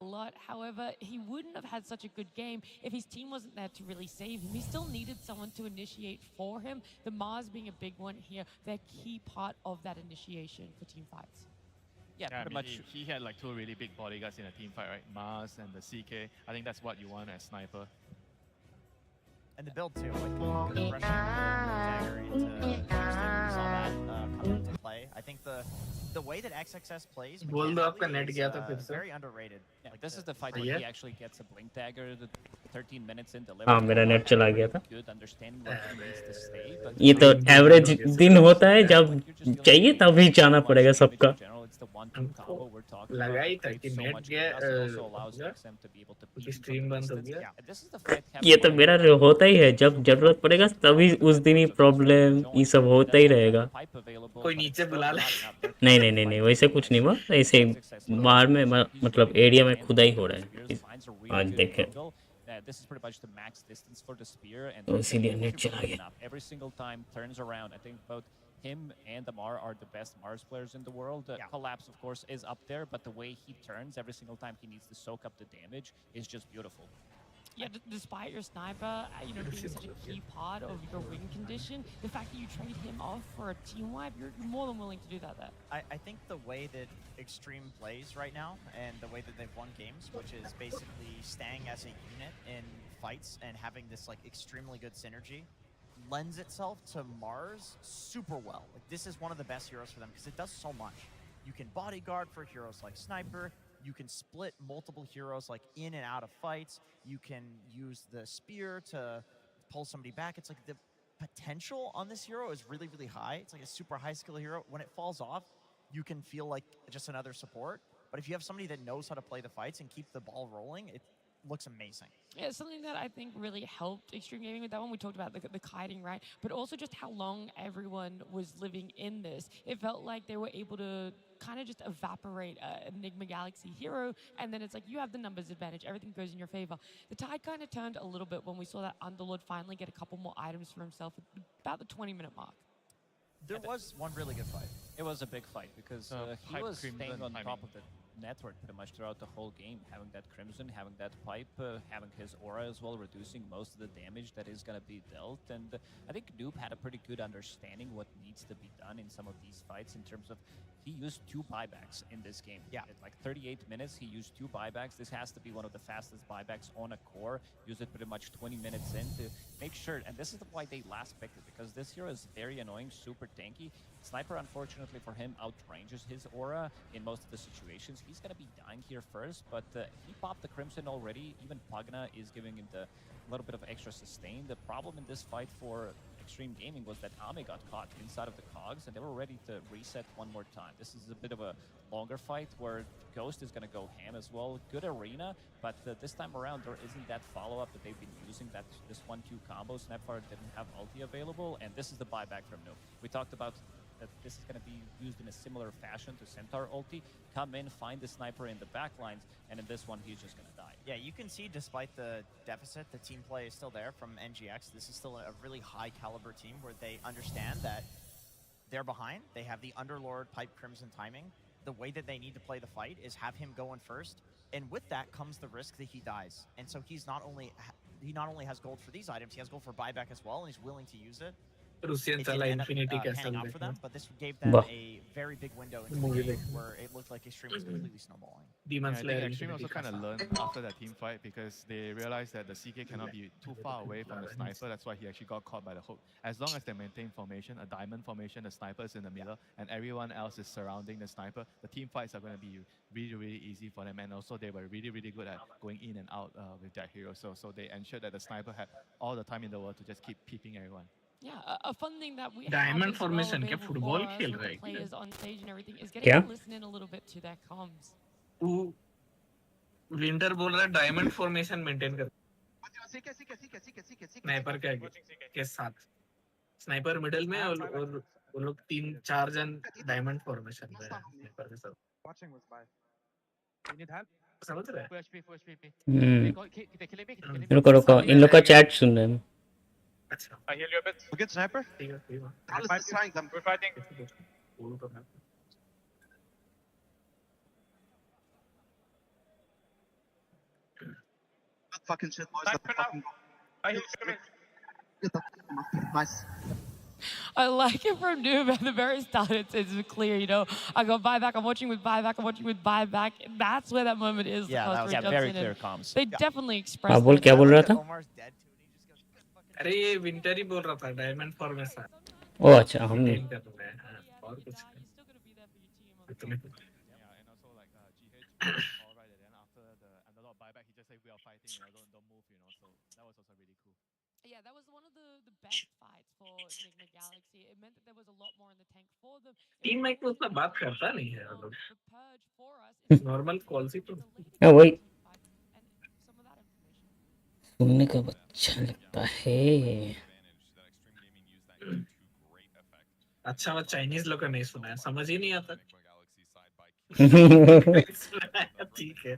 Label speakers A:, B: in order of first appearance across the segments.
A: a lot. However, he wouldn't have had such a good game if his team wasn't there to really save him. He still needed someone to initiate for him. The Mars being a big one here, they're key part of that initiation for team fights.
B: Yeah,
C: Yeah, I
B: pretty
C: mean,
B: much.
C: he had like two really big bodyguards in a team fight, right? Mars and the CK. I think that's what you want as sniper.
B: And the build too, like good rushing the dagger into Houston. We saw that come into play. I think the way that XXS plays
D: बोल दो आपका
B: mechanically
D: net
B: is
D: गया था फिर से
B: very underrated.
E: Yeah,
B: Like
E: this is the fight
D: Oh,
E: where
D: yeah?
E: he actually gets a blink dagger. The 13 minutes in
F: हाँ
E: delivery.
F: मेरा net चला गया था
E: Good understanding where he needs to stay. But
F: ये तो
D: दिन
F: एवरेज
D: हो गया
F: दिन होता है
E: yeah,
F: जब
E: when you're just dealing
F: चाहिए
E: with
F: तभी
E: so
F: जाना
E: much
F: पड़ेगा
E: damage
F: सबका
E: in general, it's the 1-2
D: हमको
E: combo we're talking
D: लगा
E: about.
D: ही
E: It
D: था
E: creates
D: कि
E: so
D: नेट
E: much
D: गया
E: chaos. It also allows
D: होगा
E: XM to be able to
D: क्योंकि
E: beat him from
D: stream
E: a
D: बंद हो
E: distance.
D: गया
E: And this is the fight
F: ये तो
E: happening
F: मेरा
E: right now.
F: होता ही है जब जरूरत पड़ेगा तभी उस दिन ही प्रॉब्लम ये सब होता ही रहेगा
D: कोई नीचे बुला ले
F: नहीं नहीं नहीं नहीं वैसे कुछ नहीं हुआ ऐसे बाहर में मतलब एरिया में खुदा ही हो रहा है आज देखें
E: This is pretty much the max distance for the spear, and
F: तो इसीलिए नेट चला
E: enough.
F: गया
E: Every single time turns around. I think both him and Damar are the best Mars players in the world. Collapse, of course, is up there, but the way he turns every single time he needs to soak up the damage is just beautiful.
A: Yeah, despite your sniper, being such a key part of your win condition, the fact that you trade him off for a team wipe, you're more than willing to do that there.
B: I think the way that Extreme plays right now and the way that they've won games, which is basically staying as a unit in fights and having this like extremely good synergy, lends itself to Mars super well. Like this is one of the best heroes for them because it does so much. You can bodyguard for heroes like Sniper. You can split multiple heroes like in and out of fights. You can use the spear to pull somebody back. It's like the potential on this hero is really, really high. It's like a super high skill hero. When it falls off, you can feel like just another support. But if you have somebody that knows how to play the fights and keep the ball rolling, it looks amazing.
A: Yeah, something that I think really helped Extreme Gaming with that one. We talked about the kiting, right? But also just how long everyone was living in this. It felt like they were able to kind of just evaporate Enigma Galaxy hero, and then it's like you have the numbers advantage. Everything goes in your favor. The tide kind of turned a little bit when we saw that Underlord finally get a couple more items for himself at about the 20-minute mark.
B: There was one really good fight.
E: It was a big fight because he
C: Pipe
E: was
C: Crimson
E: staying on
C: timing.
E: top of the network pretty much throughout the whole game, having that Crimson, having that pipe, having his aura as well, reducing most of the damage that is going to be dealt. And I think Noob had a pretty good understanding what needs to be done in some of these fights in terms of he used 2 buybacks in this game.
B: Yeah.
E: At like 38 minutes, he used 2 buybacks. This has to be one of the fastest buybacks on a core. Used it pretty much 20 minutes in to make sure, and this is why they last picked it, because this hero is very annoying, super tanky. Sniper, unfortunately for him, outranges his aura in most of the situations. He's going to be dying here first, but he popped the Crimson already. Even Pagna is giving him the little bit of extra sustain. The problem in this fight for Extreme Gaming was that Ame got caught inside of the cogs, and they were ready to reset one more time. This is a bit of a longer fight where Ghost is going to go ham as well. Good arena, but this time around there isn't that follow-up that they've been using. That this 1-2 combo. Snapfire didn't have ulti available, and this is the buyback from Noob. We talked about that this is going to be used in a similar fashion to Centaur ulti. Come in, find the sniper in the back lines, and in this one, he's just going to die.
B: Yeah, you can see despite the deficit, the team play is still there from NGX. This is still a really high caliber team where they understand that they're behind. They have the Underlord Pipe Crimson timing. The way that they need to play the fight is have him go in first, and with that comes the risk that he dies. And so he not only has gold for these items, he has gold for buyback as well, and he's willing to use it.
D: Russian
B: It
D: चला
B: didn't end up
D: infinity castle
B: panning out for
D: देखना
B: them, but this gave them
F: Wow.
B: a very big window into
D: Movie
B: the game
D: देखना
B: where it looked like Extreme was completely snowballing.
D: Demon
C: Yeah, I think
D: slayer
C: Extreme also
D: infinity
C: kind of
D: castle
C: learned after that team fight because they realized that the CK cannot be too far away from the sniper. That's why he actually got caught by the hook. As long as they maintain formation, a diamond formation, the sniper is in the middle, and everyone else is surrounding the sniper, the team fights are going to be really, really easy for them. And also, they were really, really good at going in and out with their hero. So they ensured that the sniper had all the time in the world to just keep peeping everyone.
A: Yeah, a fun thing that we
D: Diamond
A: have as well
D: formation क्या
A: available
D: football
A: for us
D: खेल
A: with
D: रहा
A: the
D: है क्या
A: players on stage and everything is getting
F: क्या
A: to listen in a little bit to their comms.
D: तू winter बोल रहा है डायमंड फॉर्मेशन मेंटेन कर स्नाइपर के साथ स्नाइपर मिडिल में और वो लोग 3-4 जन डायमंड फॉर्मेशन में हैं स्नाइपर के साथ समझ रहे हैं
F: रुको रुको इन लोग का चैट सुन रहे हैं
D: अच्छा
G: I heal you a bit.
H: We get sniper.
D: ठीक है
H: Alice is trying them.
G: We're fighting.
D: बोलो तो मैं
G: Fucking shit, boys. Let's fucking go. Nice.
A: I like it from Noob at the very start. It's clear, you know. I go buyback. I'm watching with buyback. I'm watching with buyback. That's where that moment is.
B: Yeah, that was-
A: Cosplay
E: Yeah,
A: jumps
E: very
A: in
E: clear
A: and
E: comms.
A: They definitely express.
F: हाँ बोल क्या बोल रहा था
B: Omar's dead too, and he just goes, "Good fucking
D: अरे ये winter ही बोल रहा था डायमंड फॉर्मेशन
F: ओ अच्छा हम
D: मेंटेन कर रहे हैं हाँ, और कुछ नहीं इतने
C: Yeah, and also like GH made the call right at the end after the underlord buyback. He just said we are fighting, you know, don't move, you know. So that was also really cool.
A: Yeah, that was one of the best fights for Enigma Galaxy. It meant that there was a lot more in the tank for them.
D: Team में कोई उतना बात करता नहीं है हम लोग
A: The purge for us is
D: normal call सी तो
F: हाँ वही
A: and some of that information.
F: सुनने का अच्छा लगता है
D: अच्छा वो चाइनीज लोग का नहीं सुना है समझ ही नहीं आता ठीक है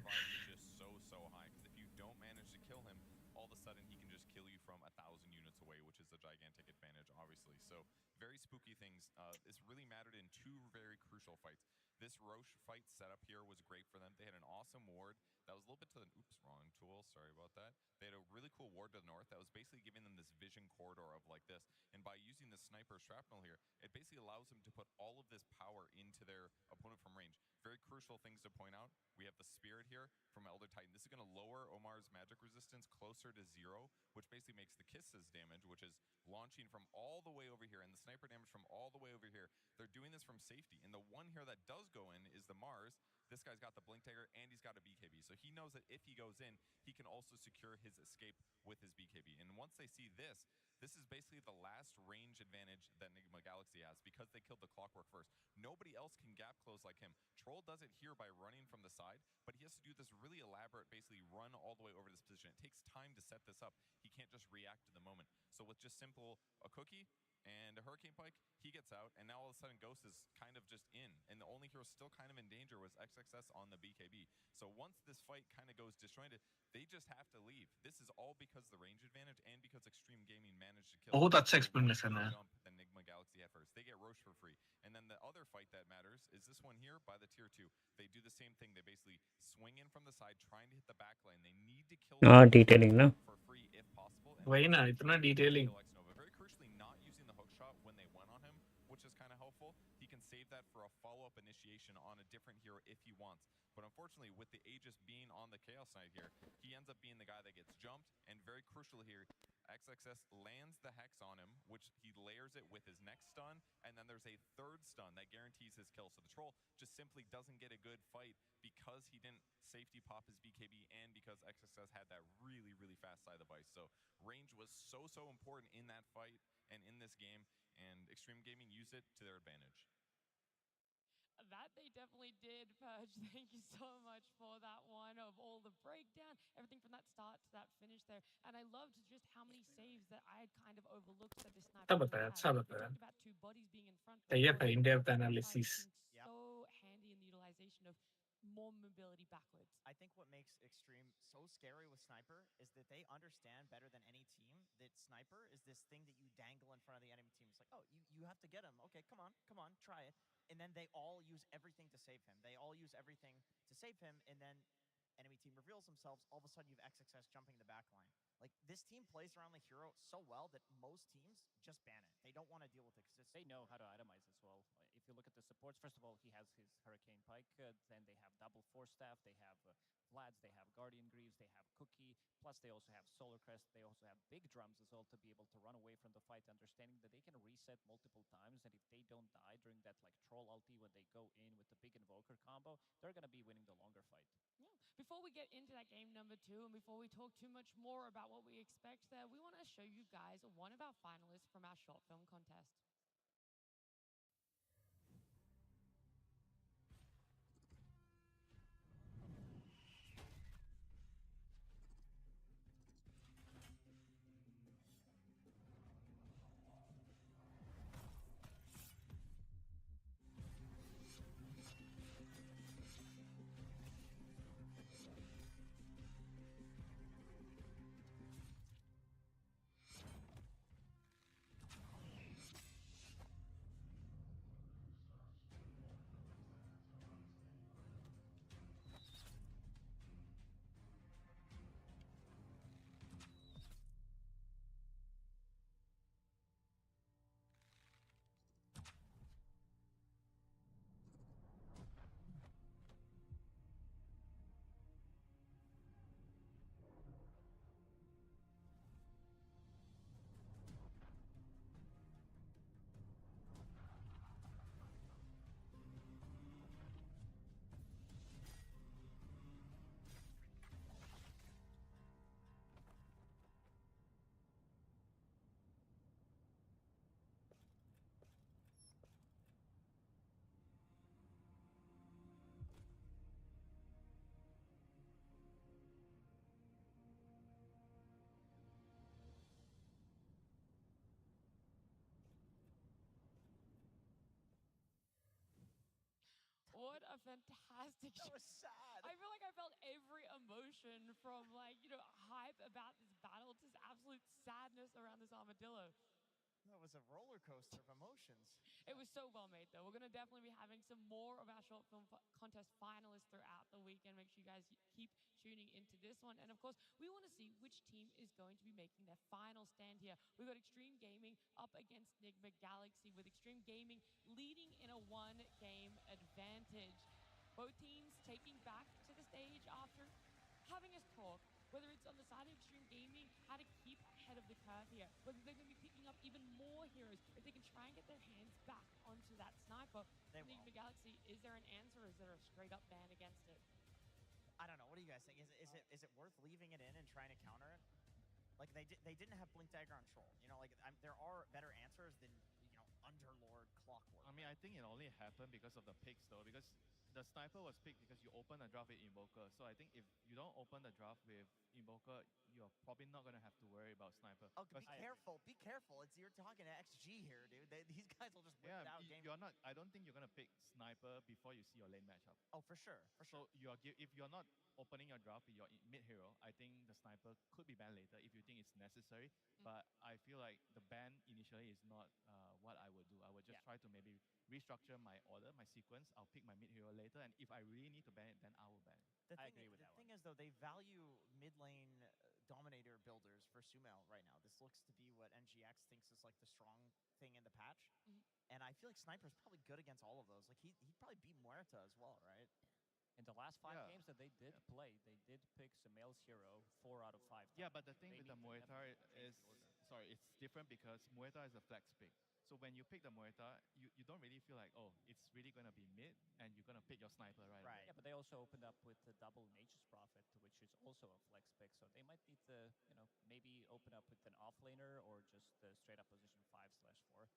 H: This Roche fight setup here was great for them. They had an awesome ward that was a little bit to the wrong tool. Sorry about that. They had a really cool ward to the north that was basically giving them this vision corridor of like this. And by using the sniper shrapnel here, it basically allows them to put all of this power into their opponent from range. Very crucial things to point out. We have the Spirit here from Elder Titan. This is going to lower Omar's magic resistance closer to 0, which basically makes the Kisses damage, which is launching from all the way over here, and the sniper damage from all the way over here. They're doing this from safety. And the one here that does go in is the Mars. This guy's got the Blink Dagger, and he's got a BKB. So he knows that if he goes in, he can also secure his escape with his BKB. And once they see this, this is basically the last range advantage that Enigma Galaxy has because they killed the Clockwork first. Nobody else can gap close like him. Troll does it here by running from the side, but he has to do this really elaborate, basically run all the way over this position. It takes time to set this up. He can't just react to the moment. So with just simple a cookie and a Hurricane Pike, he gets out, and now all of a sudden Ghost is kind of just in. And the only hero still kind of in danger was XXS on the BKB. So once this fight kind of goes disjointed, they just have to leave. This is all because the range advantage and because Extreme Gaming managed to kill
D: बहुत अच्छा explanation है
H: jump that Enigma Galaxy had first. They get Roche for free. And then the other fight that matters is this one here by the tier 2. They do the same thing. They basically swing in from the side, trying to hit the back lane. They need to kill
F: हाँ detailing ना
H: for free if possible.
D: वही ना इतना detailing
H: Very crucially, not using the hook shot when they went on him, which is kind of helpful. He can save that for a follow-up initiation on a different hero if he wants. But unfortunately, with the Aegis being on the Chaos side here, he ends up being the guy that gets jumped. And very crucial here, XXS lands the Hex on him, which he layers it with his next stun. And then there's a third stun that guarantees his kill. So the Troll just simply doesn't get a good fight because he didn't safety pop his BKB and because XXS had that really, really fast side of the device. So range was so important in that fight and in this game. And Extreme Gaming used it to their advantage.
A: That they definitely did, Purge. Thank you so much for that one of all the breakdown, everything from that start to that finish there. And I loved just how many saves that I had kind of overlooked that this sniper
D: अच्छा बताया
A: had.
D: अच्छा
A: We
D: बताया
A: talked about two bodies being in front.
D: सही है
A: but
D: in depth analysis
A: being so handy in the utilization of more mobility backwards.
B: I think what makes Extreme so scary with Sniper is that they understand better than any team that Sniper is this thing that you dangle in front of the enemy team. It's like, oh, you have to get him. Okay, come on, try it. And then they all use everything to save him. They all use everything to save him, and then enemy team reveals themselves. All of a sudden, you have XXS jumping the back line. Like, this team plays around the hero so well that most teams just ban it. They don't want to deal with it because
E: They know how to itemize as well. If you look at the supports, first of all, he has his Hurricane Pike, then they have double Force Staff, they have Vlads, they have Guardian Greaves, they have Cookie, plus they also have Solar Crest, they also have big drums as well to be able to run away from the fight, understanding that they can reset multiple times, and if they don't die during that like troll ulti when they go in with the big invoker combo, they're going to be winning the longer fight.
A: Yeah. Before we get into that game number 2, and before we talk too much more about what we expect there, we want to show you guys one of our finalists from our short film contest. fantastic.
B: That was sad.
A: I feel like I felt every emotion from like, hype about this battle to absolute sadness around this armadillo.
B: That was a roller coaster of emotions.
A: It was so well made, though. We're going to definitely be having some more of our short film contest finalists throughout the weekend. Make sure you guys keep tuning into this one. And of course, we want to see which team is going to be making their final stand here. We've got Extreme Gaming up against Nigma Galaxy, with Extreme Gaming leading in a one-game advantage. Both teams taking back to the stage after having us talk, whether it's on the side of Extreme Gaming, how to keep ahead of the curve here, whether they're going to be picking up even more heroes, if they can try and get their hands back onto that sniper. Enigma Galaxy, is there an answer, or is there a straight up ban against it?
B: I don't know. What do you guys think? Is it worth leaving it in and trying to counter it? Like they didn't have Blink Dagger on Troll. There are better answers than Underlord, Clockwork.
C: I mean, I think it only happened because of the picks, though, because the sniper was picked because you open a draft with Invoker. So I think if you don't open the draft with Invoker, you're probably not going to have to worry about sniper.
B: Oh, be careful. Be careful. You're talking to XG here, dude. These guys will just whip it out.
C: You're not. I don't think you're going to pick sniper before you see your lane matchup.
B: Oh, for sure. For sure.
C: So if you're not opening your draft with your mid hero, I think the sniper could be banned later if you think it's necessary. But I feel like the ban initially is not what I would do. I would just try to maybe restructure my order, my sequence. I'll pick my mid hero later, and if I really need to ban it, then I will ban it.
E: I agree with that one.
B: The thing is, though, they value mid lane dominator builders for Sumail right now. This looks to be what NGX thinks is like the strong thing in the patch. And I feel like Sniper's probably good against all of those. Like he'd probably beat Muerta as well, right?
E: In the last 5 games that they did play, they did pick Sumail's hero 4 out of 5 times.
C: Yeah, but the thing with the Muerta is, it's different because Muerta is a flex pick. So when you pick the Muerta, you don't really feel like, oh, it's really going to be mid, and you're going to pick your sniper right away.
E: Yeah, but they also opened up with the double Nature's Prophet, which is also a flex pick. So they might need to, maybe open up with an offlaner or just the straight up position 5/4.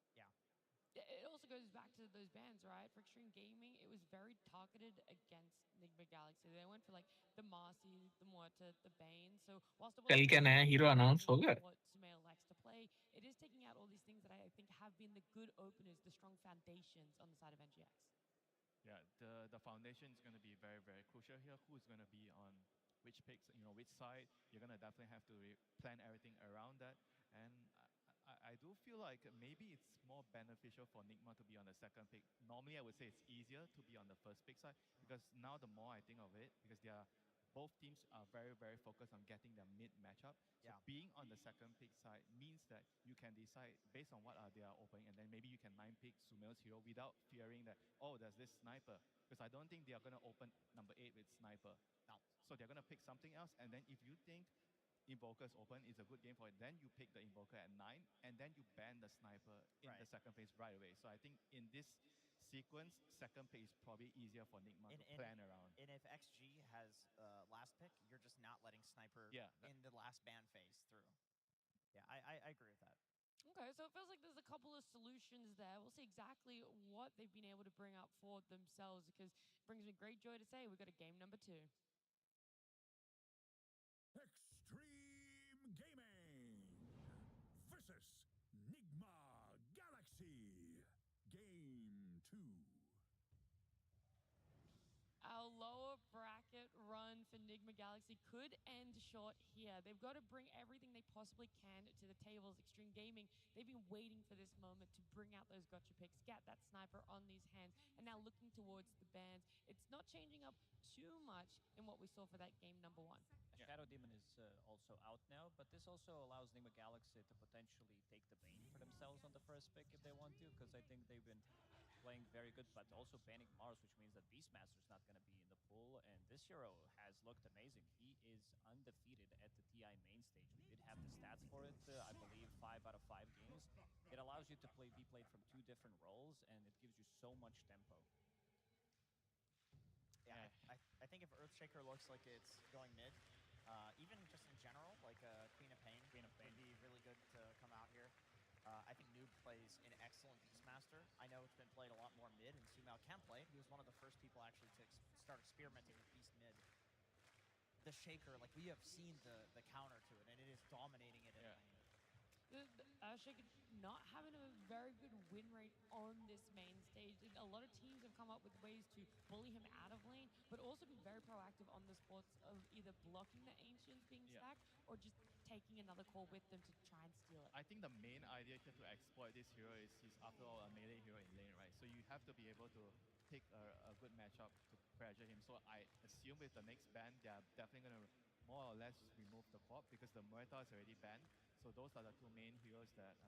B: Yeah.
A: It also goes back to those bans, right? For Extreme Gaming, it was very targeted against Nigma Galaxy. They went for like the Marcy, the Muerta, the Bane. So whilst it
D: कल
A: was
D: क्या नया hero announce हो गया?
A: what Sumail likes to play, it is taking out all these things that I think have been the good openers, the strong foundations on the side of NGX.
C: Yeah, the foundation is going to be very, very crucial here. Who's going to be on which picks, which side. You're going to definitely have to plan everything around that. And I do feel like maybe it's more beneficial for Nigma to be on the second pick. Normally, I would say it's easier to be on the first pick side, because now the more I think of it, because both teams are very, very focused on getting their mid matchup. So being on the second pick side means that you can decide based on what are they are opening, and then maybe you can 9-pick Sumail's hero without fearing that, oh, there's this sniper. Because I don't think they are going to open number 8 with sniper.
B: No.
C: So they're going to pick something else, and then if you think Invoker's open is a good game for it, then you pick the Invoker at 9, and then you ban the sniper in the second phase right away. So I think in this sequence, second pick is probably easier for Nigma to plan around.
B: And if XG has last pick, you're just not letting Sniper in the last ban phase through. Yeah, I agree with that.
A: Okay, so it feels like there's a couple of solutions there. We'll see exactly what they've been able to bring up for themselves, because it brings me great joy to say we've got a game number 2.
I: Extreme Gaming versus Nigma Galaxy. Game 2.
A: Our lower bracket run for Nigma Galaxy could end short here. They've got to bring everything they possibly can to the tables. Extreme Gaming, they've been waiting for this moment to bring out those gotcha picks, get that sniper on these hands, and now looking towards the bans. It's not changing up too much in what we saw for that game number 1.
E: Shadow Demon is also out now, but this also allows Nigma Galaxy to potentially take the Bane for themselves on the first pick if they want to, because I think they've been playing very good, but also banning Mars, which means that Beastmaster is not going to be in the pool, and this hero has looked amazing. He is undefeated at the TI main stage. We did have the stats for it, I believe 5 out of 5 games. It allows you to be played from 2 different roles, and it gives you so much tempo.
B: Yeah, I think if Earthshaker looks like it's going mid, even just in general, like Queen of Pain would be really good to come out here. I think Noob plays an excellent Beastmaster. I know it's been played a lot more mid, and Sumail can play it. He was one of the first people actually to start experimenting with Beast mid. The Shaker, like we have seen the counter to it, and it is dominating it in lane.
A: the Earthshaker not having a very good win rate on this main stage. And a lot of teams have come up with ways to bully him out of lane, but also be very proactive on the spots of either blocking the Ancients being
C: Yeah.
A: stacked or just taking another core with them to try and steal it.
C: I think the main idea here to exploit this hero is he's after all a melee hero in lane, right? So you have to be able to pick a good matchup to pressure him. So I assume with the next ban, they are definitely going to more or less remove the Quap because the Muerta is already banned. So those are the two main heroes that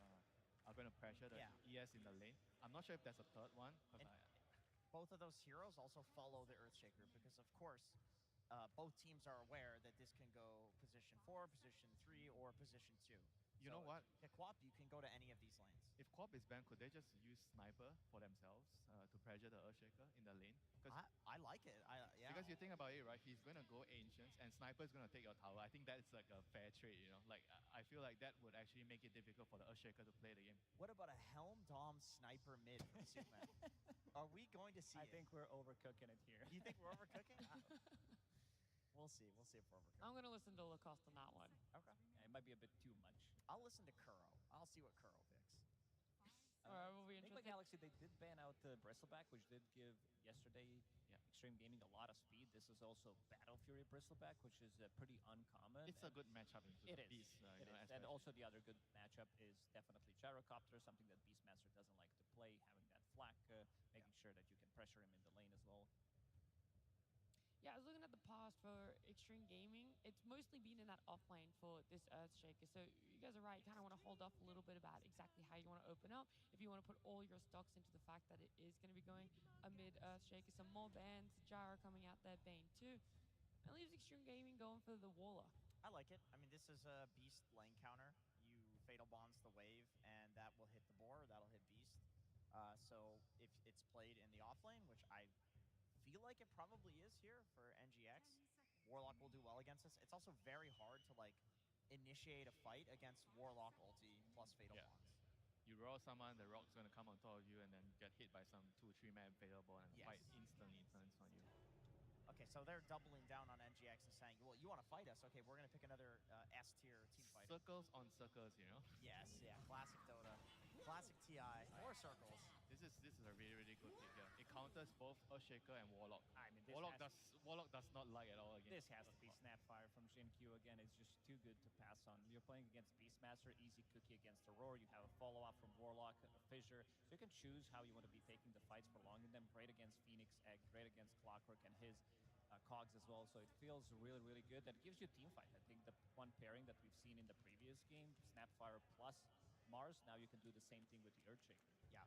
C: are going to pressure the ES in the lane. I'm not sure if there's a third one.
B: And both of those heroes also follow the Earthshaker because, of course, both teams are aware that this can go position 4, position 3, or position 2.
C: You know what?
B: Pick Quap, you can go to any of these lanes.
C: If Quap is banned, could they just use Sniper for themselves to pressure the Earthshaker in the lane?
B: I like it. Yeah.
C: Because you think about it, right? He's going to go Ancients and Sniper is going to take your tower. I think that's like a fair trade, you know? Like, I feel like that would actually make it difficult for the Earthshaker to play the game.
B: What about a Helm Dom Sniper mid from Superman? Are we going to see
E: I think we're overcooking it here.
B: You think we're overcooking? We'll see. We'll see if we're overcooking.
A: I'm going to listen to Lacoste on that one.
B: Okay.
E: Yeah, it might be a bit too much.
B: I'll listen to Kuro. I'll see what Kuro picks.
A: All right, we'll be
E: Enigma
A: interested.
E: Galaxy, they did ban out the Bristleback, which did give yesterday Extreme Gaming a lot of speed. This is also Battle Fury Bristleback, which is pretty uncommon.
C: It's a good matchup into
E: It
C: the
E: is.
C: Beast.
E: It is. And also the other good matchup is definitely Gyrocopter, something that Beastmaster doesn't like to play, having that flak, making sure that you can pressure him in the lane as well.
A: Yeah, I was looking at the past for Extreme Gaming. It's mostly been in that offlane for this Earthshaker. So you guys are right. You kind of want to hold off a little bit about exactly how you want to open up. If you want to put all your stocks into the fact that it is going to be going amid Earthshaker, some more bans, Gyro coming out there, Bane too. And leaves Extreme Gaming going for the Warlock.
B: I like it. I mean, this is a Beast lane counter. You Fatal Bonds the wave, and that will hit the board. That'll hit Beast. So if it's played in the offlane, which I feel like it probably is here for NGX, Warlock will do well against this. It's also very hard to like initiate a fight against Warlock ulti plus Fatal Bonds.
C: You roll someone, the rock's going to come on top of you and then get hit by some 2-3 man Fatal Bond and the fight instantly turns on you.
B: Okay, so they're doubling down on NGX and saying, well, you want to fight us? Okay, we're going to pick another S-tier team fighter.
C: Circles on circles, you know?
B: Yes, yeah, classic Dota. Classic TI. More circles.
C: This is a really, really good pick here. It counters both Earthshaker and Warlock.
E: I mean,
C: Warlock does not lag at all against
E: this has to be Snapfire from Xinqiu again. It's just too good to pass on. You're playing against Beastmaster, easy cookie against Aurora. You have a follow-up from Warlock, a Fissure. So you can choose how you want to be taking the fights, prolonging them. Great against Phoenix Egg, great against Clockwork and his cogs as well. So it feels really, really good. That gives you a team fight. I think the one pairing that we've seen in the previous game, Snapfire plus Mars, now you can do the same thing with the Earthshaker.
B: Yeah.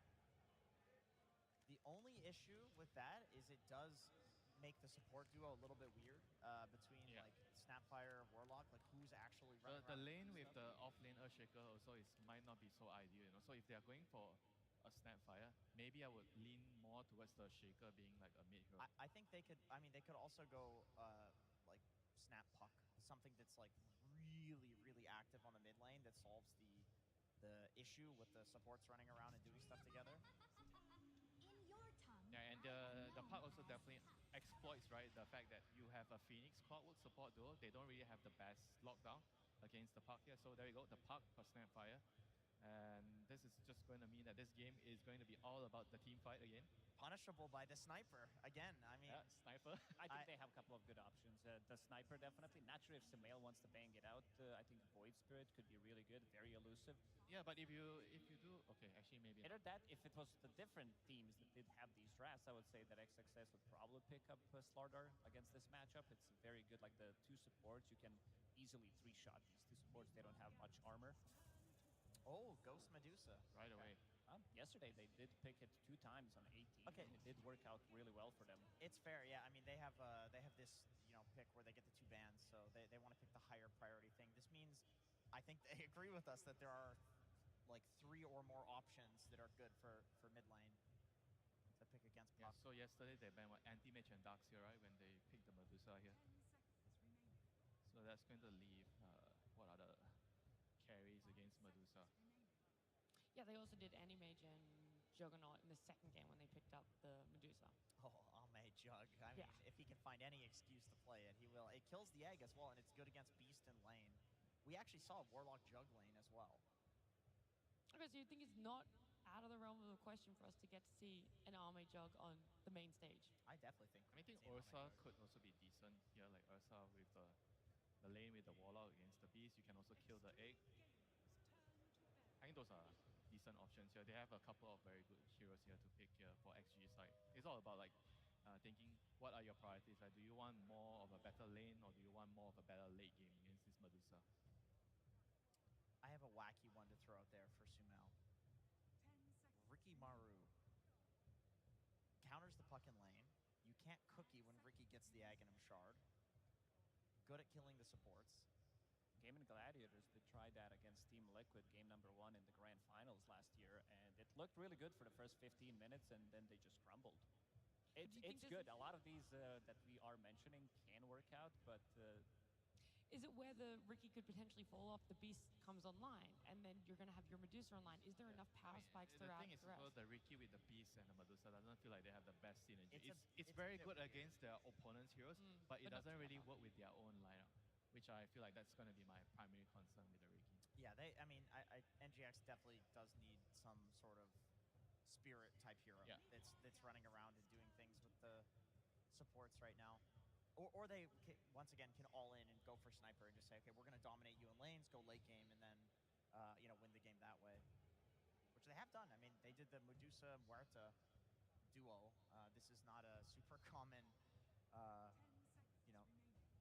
B: The only issue with that is it does make the support duo a little bit weird between like Snapfire, Warlock, like who's actually running
C: the lane with the off-lane Earthshaker also might not be so ideal, you know. So if they are going for a Snapfire, maybe I would lean more towards the Shaker being like a mid hero.
B: I think they could, I mean, they could also go like Snap Puck, something that's like really, really active on the mid lane that solves the issue with the supports running around and doing stuff together.
C: Yeah, and the Puck also definitely exploits, right, the fact that you have a Phoenix Clockwork support duo. They don't really have the best lockdown against the Puck here. So there you go, the Puck for Snapfire. And this is just going to mean that this game is going to be all about the team fight again.
B: Punishable by the Sniper again. I mean,
C: Sniper.
E: I think they have a couple of good options. The Sniper definitely. Not sure if Sumail wants to bang it out. I think Void Spirit could be really good, very elusive.
C: Yeah, but if you do, okay, actually maybe.
E: Either that, if it was the different teams that did have these drafts, I would say that XXS would probably pick up Slardar against this matchup. It's very good, like the two supports, you can easily three-shot these two supports. They don't have much armor.
B: Oh, Ghost Medusa.
C: Right away.
E: Yesterday, they did pick it 2 times on 18.
B: Okay.
E: And it did work out really well for them.
B: It's fair, yeah. I mean, they have this, you know, pick where they get the 2 bans, so they want to pick the higher priority thing. This means, I think they agree with us that there are like 3 or more options that are good for mid lane to pick against Puck.
C: Yeah, so yesterday they banned Anti-Mage and Darkseer, right, when they picked the Medusa here. So that's going to leave what other carries against Medusa.
A: Yeah, they also did Animage and Juggernaut in the second game when they picked up the Medusa.
B: Oh, Ame Jug. I mean, if he can find any excuse to play it, he will. It kills the egg as well, and it's good against Beast and lane. We actually saw Warlock Jug lane as well.
A: Okay, so you think it's not out of the realm of the question for us to get to see an Arme Jug on the main stage?
B: I definitely think.
C: I mean, I think
B: we'll see an
C: Ursa
B: Almond Jug.
C: could also be decent here, like Ursa with the lane with the Warlock against the Beast. You can also kill the egg. I think those are decent options here. They have a couple of very good heroes here to pick here for XG side. It's all about like thinking what are your priorities. Like, do you want more of a better lane or do you want more of a better late game against this Medusa?
B: I have a wacky one to throw out there for Sumail. Ricky Maru counters the puck in lane. You can't cookie when Ricky gets the Aghanim Shard. Good at killing the supports.
E: Game and Gladiators did try that against Team Liquid, game number 1 in the grand finals last year, and it looked really good for the first 15 minutes, and then they just crumbled. It's good. A lot of these that we are mentioning can work out, but
A: Is it where the Ricky could potentially fall off, the Beast comes online, and then you're going to have your Medusa online? Is there enough power spikes
C: The
A: throughout
C: thing is,
A: the rest?
C: both the Ricky with the Beast and the Medusa doesn't feel like they have the best synergy.
B: It's
C: It's
B: a
C: very
B: bit
C: good
B: weird.
C: against their opponent's heroes, but it
A: but not
C: doesn't really
A: together.
C: work with their own lineup, which I feel like that's going to be my primary concern with the Ricky.
B: Yeah, I mean, NGX definitely does need some sort of spirit type hero
C: Yeah.
B: that's running around and doing things with the supports right now. Or they, once again, can all in and go for sniper and just say, okay, we're going to dominate you in lanes, go late game, and then, win the game that way. Which they have done. I mean, they did the Medusa Muerta duo. This is not a super common,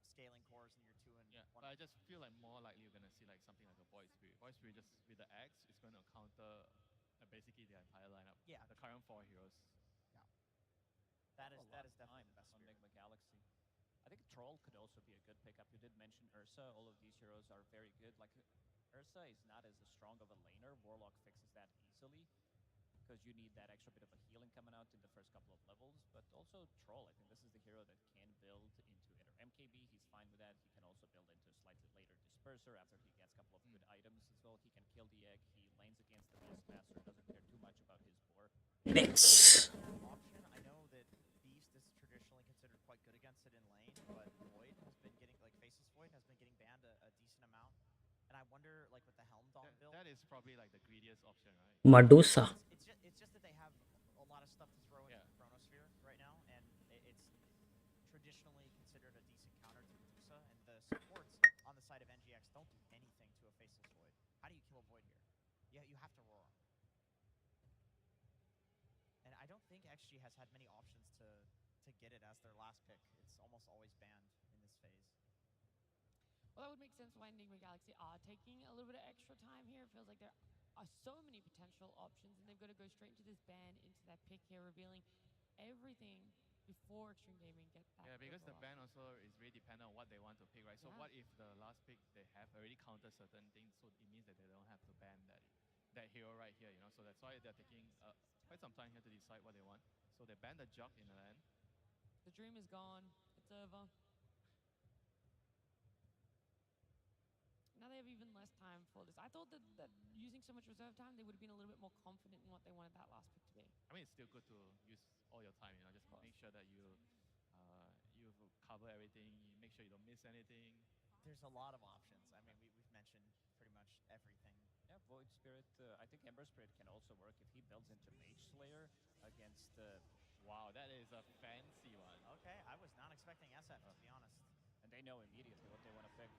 B: scaling cores in your 2 and
C: Yeah,
B: 1.
C: but I just feel like more likely you're going to see like something like a Void Spirit. Void Spirit just with the axe is going to counter basically their entire lineup.
B: Yeah.
C: The current 4 heroes.
B: That
E: a
B: is
E: lot of
B: definitely
E: time
B: the best
E: on
B: spirit.
E: Enigma Galaxy. I think Troll could also be a good pickup. You did mention Ursa. All of these heroes are very good. Like Ursa is not as strong of a laner. Warlock fixes that easily because you need that extra bit of a healing coming out in the first couple of levels. But also Troll, I think this is the hero that can build into either MKB. He's fine with that. He can also build into a slightly later Disperser after he gets a couple of good items as well. He can kill the egg. He lanes against the Beastmaster. Doesn't care too much about his boar.
F: Next.
B: Option. I know that Beast is traditionally considered quite good against it in lane, but Void has been getting, like Faceless Void has been getting banned a decent amount. And I wonder, like with the Helm Dom build,
C: That is probably like the greediest option, right?
F: Medusa.
B: it's just that they have a lot of stuff to throw into
C: Yeah.
B: the Chronosphere right now, and it's traditionally considered a decent counter to Medusa, and the supports on the side of NGX don't do anything to a Faceless Void. How do you kill a Void here? Yeah, you have to roar. And I don't think XG has had many options to get it as their last pick. It's almost always banned in this phase.
A: Well, that would make sense why Enigma Galaxy are taking a little bit of extra time here. It feels like there are so many potential options, and they've got to go straight into this ban, into that pick here, revealing everything before Extreme Gaming get that.
C: Yeah, because the
A: overall.
C: ban also is really dependent on what they want to pick, right? So
A: Yeah.
C: what if the last pick they have already counted certain things, so it means that they don't have to ban that hero right here, So that's why they're taking quite some time here to decide what they want. So they ban the Jug in the end.
A: The dream is gone. It's over. Now they have even less time for this. I thought that using so much reserve time, they would have been a little bit more confident in what they wanted that last pick to be.
C: I mean, it's still good to use all your time, just make sure that you cover everything, you make sure you don't miss anything.
B: There's a lot of options. I mean, we've mentioned pretty much everything.
E: Yeah, Void Spirit. I think Ember Spirit can also work if he builds into Mage Slayer against.
C: Wow, that is a fancy one.
B: Okay, I was not expecting SF, to be honest.
E: And they know immediately what they want to pick.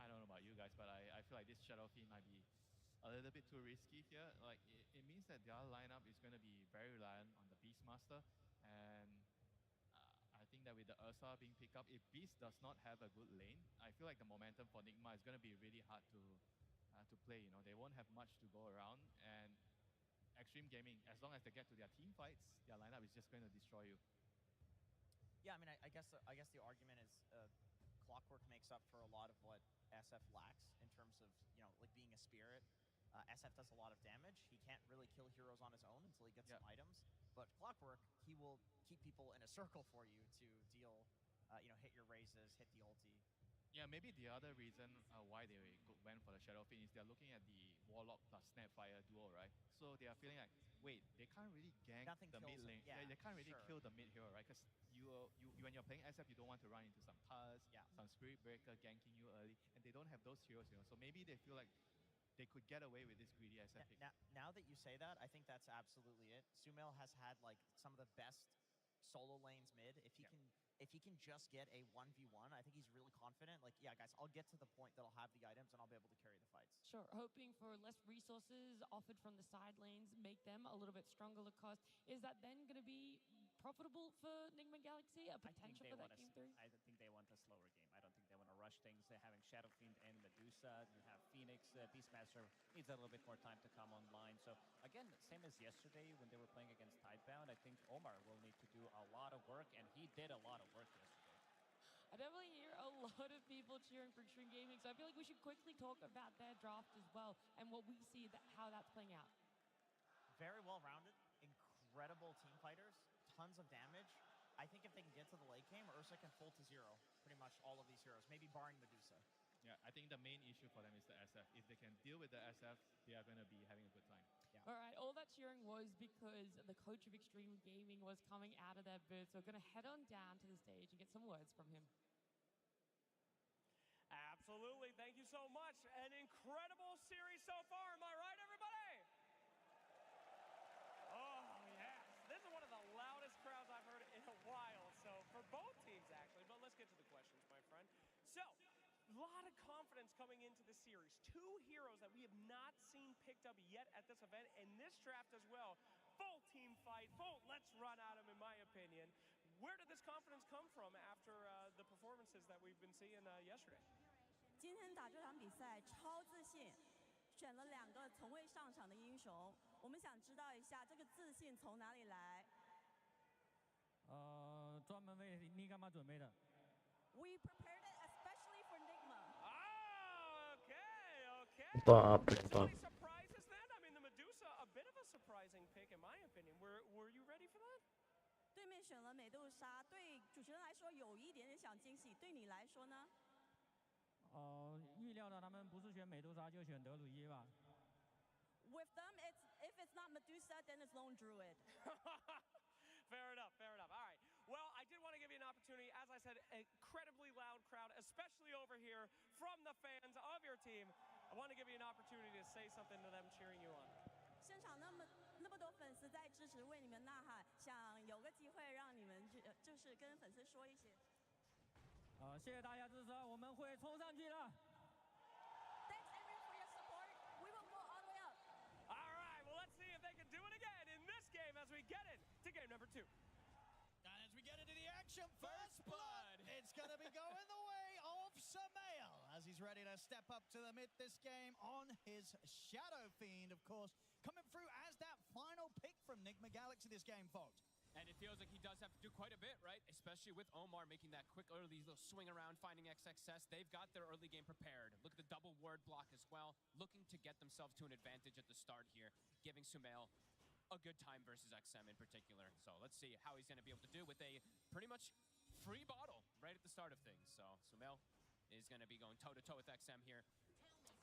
C: I don't know about you guys, but I feel like this Shadow Fiend might be a little bit too risky here. Like, it means that their lineup is going to be very reliant on the Beastmaster. And I think that with the Ursa being picked up, if Beast does not have a good lane, I feel like the momentum for Nigma is going to be really hard to play. They won't have much to go around. And Extreme Gaming, as long as they get to their team fights, their lineup is just going to destroy you.
B: Yeah, I mean, I guess the argument is Clockwork makes up for a lot of what SF lacks in terms of like being a spirit. SF does a lot of damage. He can't really kill heroes on his own until he gets some items. But Clockwork, he will keep people in a circle for you to deal, hit your raises, hit the ulti.
C: Yeah, maybe the other reason why they went for the Shadow Fiend is they're looking at the Warlock plus Snapfire duo, right? So they are feeling like, wait, they can't really gank the mid lane.
B: Yeah,
C: they can't really kill the mid hero, right? Because you when you're playing SF, you don't want to run into some Taz, some Spirit Breaker ganking you early, and they don't have those heroes, So maybe they feel like they could get away with this greedy SF pick.
B: Now that you say that, I think that's absolutely it. Sumail has had like some of the best solo lanes mid. If he can just get a 1v1, I think he's really confident. Like, yeah, guys, I'll get to the point that I'll have the items and I'll be able to carry the fights.
A: Sure, hoping for less resources offered from the side lanes, make them a little bit stronger low cost. Is that then going to be profitable for Nigma Galaxy? A potential for that game 3?
E: I think they want a slower game. I don't think they want to rush things. They're having Shadow Fiend and Medusa. You have Phoenix. Beastmaster needs a little bit more time to come online. So again, same as yesterday when they were playing against Tidebound, I think Omar will need to do a lot of work, and he did a lot of work yesterday.
A: I definitely hear a lot of people cheering for Extreme Gaming, so I feel like we should quickly talk about their draft as well and what we see how that's playing out.
B: Very well-rounded, incredible team fighters, tons of damage. I think if they can get to the late game, Ursa can full to 0 pretty much all of these heroes, maybe barring Medusa.
C: Yeah, I think the main issue for them is the SF. If they can deal with the SF, they are going to be having a good time.
B: Yeah.
A: All right, all that cheering was because the coach of Extreme Gaming was coming out of that booth, so we're going to head on down to the stage and get some words from him.
J: Absolutely. Thank you so much. An incredible series so far. Am I right, everybody? Oh, yes. This is one of the loudest crowds I've heard in a while. So for both teams, actually. But let's get to the questions, my friend. So, a lot of confidence coming into the series. 2 heroes that we have not seen picked up yet at this event, and this draft as well. Full team fight, full let's run at him, in my opinion. Where did this confidence come from after the performances that we've been seeing yesterday?
K: 今天打这场比赛超自信，选了2个从未上场的英雄。我们想知道一下这个自信从哪里来？
L: 专门为Nigma 准备的。
K: We prepared it especially for Nigma.
J: Oh, okay.
F: Baap re baap.
J: Any surprises then? I mean, the Medusa, a bit of a surprising pick in my opinion. Were you ready for that?
K: 对面选了美杜莎，对主持人来说有一点点小惊喜，对你来说呢？
L: 预料到他们不是选美杜莎就选德鲁伊吧。
K: With them, if it's not Medusa, then it's Lone Druid.
J: Fair enough. All right. Well, I did want to give you an opportunity. As I said, incredibly loud crowd, especially over here from the fans of your team. I want to give you an opportunity to say something to them cheering you on.
K: 现场那么多粉丝在支持，为你们呐喊，想有个机会让你们就是跟粉丝说一些。
L: 谢谢大家支持，我们会冲上去的。
K: Thanks everyone for your support. We will go all the way up.
J: All right. Well, let's see if they can do it again in this game as we get into game number 2.
M: And as we get into the action, first blood, it's going to be going the way of Sumail as he's ready to step up to the mid this game on his Shadow Fiend, of course, coming through as that final pick from Nigma Galaxy this game, folks.
N: And it feels like he does have to do quite a bit, right? Especially with Omar making that quick early little swing around, finding XXS. They've got their early game prepared. Look at the double ward block as well. Looking to get themselves to an advantage at the start here, giving Sumail a good time versus XM in particular. So let's see how he's going to be able to do with a pretty much free bottle right at the start of things. So Sumail is going to be going toe-to-toe with XM here.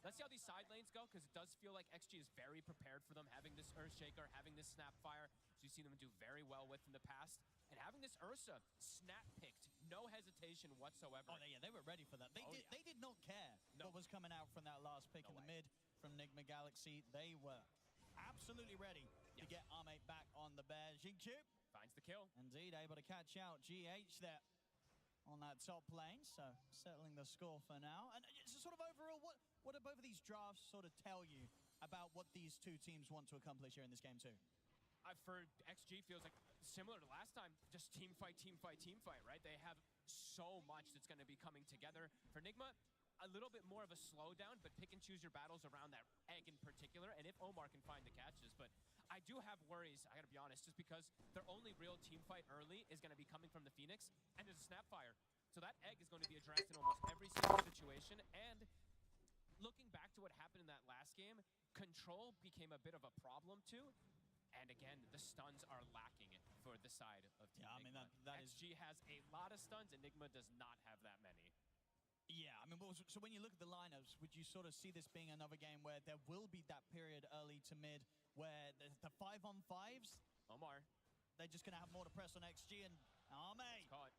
N: Let's see how these side lanes go, because it does feel like XG is very prepared for them, having this Earthshaker, having this Snapfire, which you've seen them do very well with in the past, and having this Ursa snap-picked, no hesitation whatsoever.
M: Oh, yeah, they were ready for that. They did not care what was coming out from that last pick in the mid from Nigma Galaxy. They were absolutely ready to get our mate back on the bear. Xingqiu
N: finds the kill.
M: Indeed, able to catch out GH there on that top lane, so settling the score for now. And just sort of overall, what do both of these drafts sort of tell you about what these 2 teams want to accomplish here in this game too?
N: For XG, feels like similar to last time, just team fight, right? They have so much that's going to be coming together. For Nigma, a little bit more of a slowdown, but pick and choose your battles around that egg in particular, and if Omar can find the catches. But I do have worries, I gotta be honest, just because their only real team fight early is gonna be coming from the Phoenix, and there's a Snapfire. So that egg is going to be addressed in almost every single situation, and looking back to what happened in that last game, control became a bit of a problem too. And again, the stuns are lacking for the side of Team Nigma. I mean, that XG has a lot of stuns, Enigma does not have that many.
M: Yeah, I mean, so when you look at the lineups, would you sort of see this being another game where there will be that period early to mid where the 5-on-5s,
N: Omar,
M: they're just going to have more to press on XG and Arme.
N: Caught.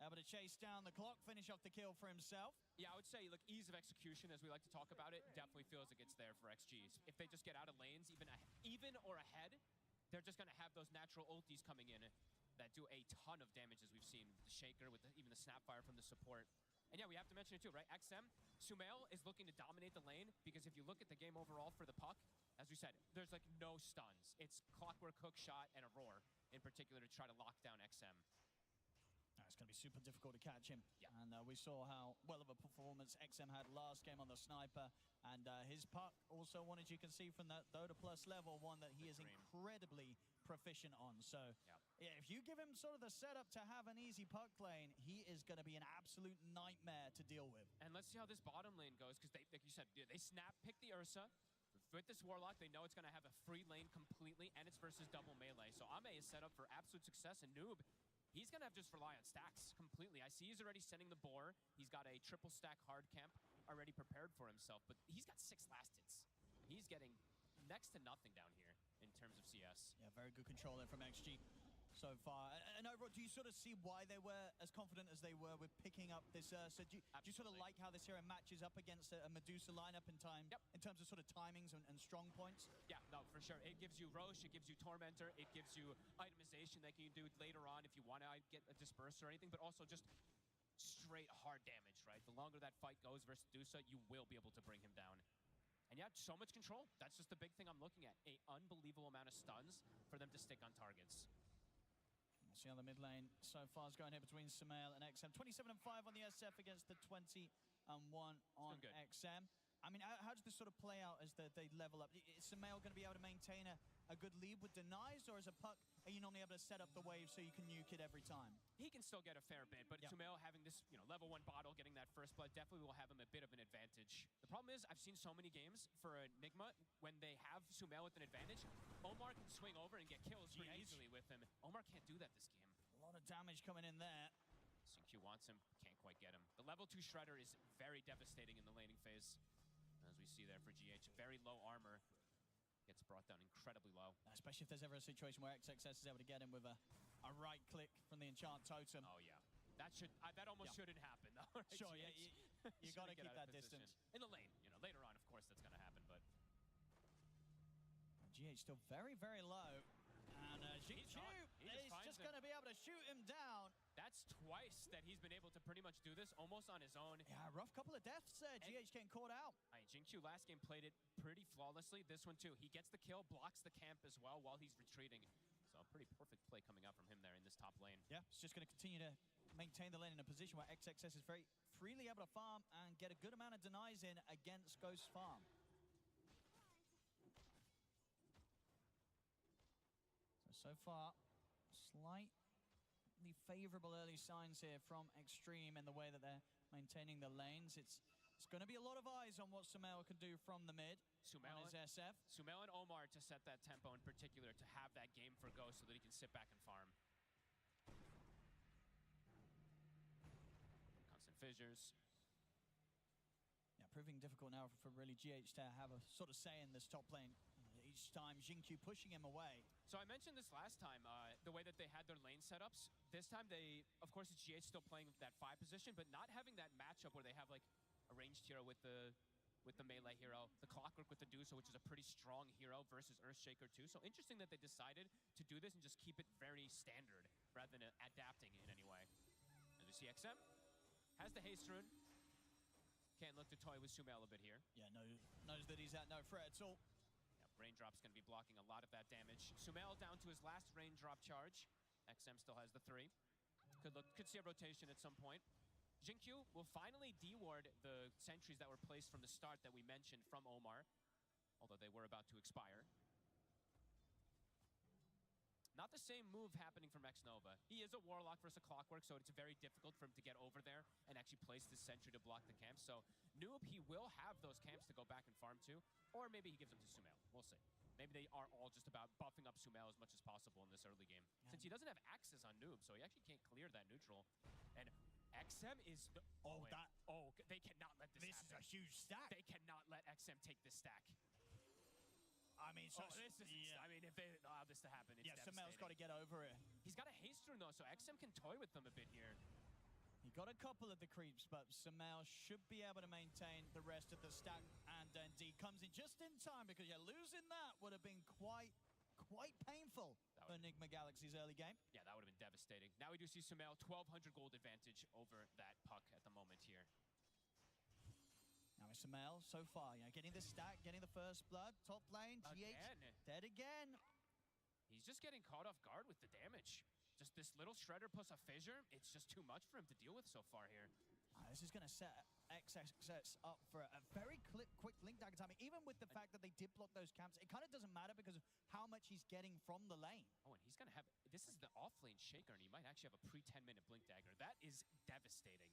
M: able to chase down the clock, finish off the kill for himself.
N: Yeah, I would say, look, ease of execution, as we like to talk about it, definitely feels like it's there for XGs. If they just get out of lanes, even or ahead, they're just going to have those natural ultis coming in that do a ton of damage, as we've seen with the Shaker, with even the Snapfire from the support. And yeah, we have to mention it too, right? XM, Sumail is looking to dominate the lane, because if you look at the game overall for the Puck, as we said, there's like no stuns. It's Clockwork, Hook Shot, and a Roar in particular to try to lock down XM.
M: It's going to be super difficult to catch him. Yeah. And we saw how well of a performance XM had last game on the Sniper. And his Puck, also one, as you can see from that Dota Plus level, one that he is incredibly proficient on. So yeah, if you give him sort of the setup to have an easy Puck lane, he is going to be an absolute nightmare to deal with.
N: And let's see how this bottom lane goes, because like you said, they snap pick the Ursa. With this Warlock, they know it's going to have a free lane completely, and it's versus double melee. So Ame is set up for absolute success, and Noob, he's going to have to just rely on stacks completely. I see he's already sending the boar. He's got a triple stack hard camp already prepared for himself, but he's got 6 last hits. He's getting next to nothing down here in terms of CS.
M: Yeah, very good control there from XG so far. And overall, do you sort of see why they were as confident as they were with picking up this Ursa? Do you sort of like how this hero matches up against a Medusa lineup in time, in terms of sort of timings and strong points?
N: Yeah, no, for sure. It gives you Roche, it gives you Tormentor, it gives you itemization that you can do later on if you want to get a Disperse or anything, but also just straight hard damage, right? The longer that fight goes versus Medusa, you will be able to bring him down. And yeah, so much control. That's just the big thing I'm looking at. An unbelievable amount of stuns for them to stick on targets.
M: We'll see how the mid lane so far is going here between Sumail and XM. 27-5 on the SF against the 20-1 on XM. I mean, how does this sort of play out as they level up? Is Sumail going to be able to maintain a good lead with denies, or as a Puck, are you normally able to set up the wave so you can nuke it every time?
N: He can still get a fair bit, but Sumail having this, level 1 bottle, getting that first blood, definitely will have him a bit of an advantage. The problem is, I've seen so many games for Enigma, when they have Sumail with an advantage, Omar can swing over and get kills pretty easily with him. Omar can't do that this game.
M: A lot of damage coming in there.
N: CQ wants him, can't quite get him. The level 2 Shredder is very devastating in the laning phase, as we see there for GH. Very low armor. Gets brought down incredibly low.
M: Especially if there's ever a situation where XXS is able to get him with a right click from the Enchant Totem.
N: Oh, yeah. That almost shouldn't happen, though. Right?
M: Sure, yeah, you got to keep that distance.
N: In the lane, later on, of course, that's going to happen, but...
M: GH still very, very low. And Xingqiu is just going to be able to shoot him down.
N: That's twice that he's been able to pretty much do this, almost on his own.
M: Yeah, rough couple of deaths there. GH getting caught out.
N: Xingqiu last game played it pretty flawlessly. This one, too. He gets the kill, blocks the camp as well while he's retreating. So a pretty perfect play coming out from him there in this top lane.
M: Yeah, it's just going to continue to maintain the lane in a position where XXS is very freely able to farm and get a good amount of denies in against Ghost Farm. So far, slightly favorable early signs here from Extreme in the way that they're maintaining the lanes. It's going to be a lot of eyes on what Sumail can do from the mid on his SF.
N: Sumail and Omar to set that tempo in particular, to have that game for Ghost so that he can sit back and farm. Constant fissures.
M: Yeah, proving difficult now for really GH to have a sort of say in this top lane. Each time Xingqiu pushing him away.
N: So I mentioned this last time, the way that they had their lane setups. This time of course it's GH still playing that 5 position, but not having that matchup where they have like a ranged hero with the melee hero, the Clockwork with the Medusa, which is a pretty strong hero, versus Earthshaker too. So interesting that they decided to do this and just keep it very standard rather than adapting in any way. As we see XM has the haste rune. Can't look to toy with Sumail a bit here.
M: Yeah, knows that he's at no threat at all.
N: Raindrop's going to be blocking a lot of that damage. Sumail down to his last Raindrop charge. XM still has the 3. Could see a rotation at some point. Xingqiu will finally deward the sentries that were placed from the start that we mentioned from Omar, although they were about to expire. Not the same move happening from Xnova. He is a Warlock versus a Clockwork, so it's very difficult for him to get over there and actually place this sentry to block the camp. So Noob, he will have those camps to go back and farm to, or maybe he gives them to Sumail. We'll see. Maybe they are all just about buffing up Sumail as much as possible in this early game. Yeah. Since he doesn't have access on Noob, so he actually can't clear that neutral. And XM is... they cannot let this happen.
M: This is a huge stack.
N: They cannot let XM take this stack.
M: I mean,
N: I mean, if they allow this to happen, it's devastating.
M: Sumail's got to get over it.
N: He's got a haste rune, though, so XM can toy with them a bit here.
M: got a couple of the creeps, but Sumail should be able to maintain the rest of the stack. And D comes in just in time because losing that would have been quite painful for Enigma Galaxy's early game.
N: Yeah, that would have been devastating. Now we do see Sumail 1,200 gold advantage over that puck at the moment here.
M: Now it's Sumail so far, getting the stack, getting the first blood, top lane, GH dead again.
N: He's just getting caught off guard with the damage. Just this little shredder plus a fissure, it's just too much for him to deal with so far here.
M: This is going to set XXS up for a very quick link dagger timing. Even with the fact that they did block those camps, it kind of doesn't matter because of how much he's getting from the lane.
N: Oh, and he's going to have... This is the off-lane shaker, and he might actually have a pre-10-minute blink dagger. That is devastating.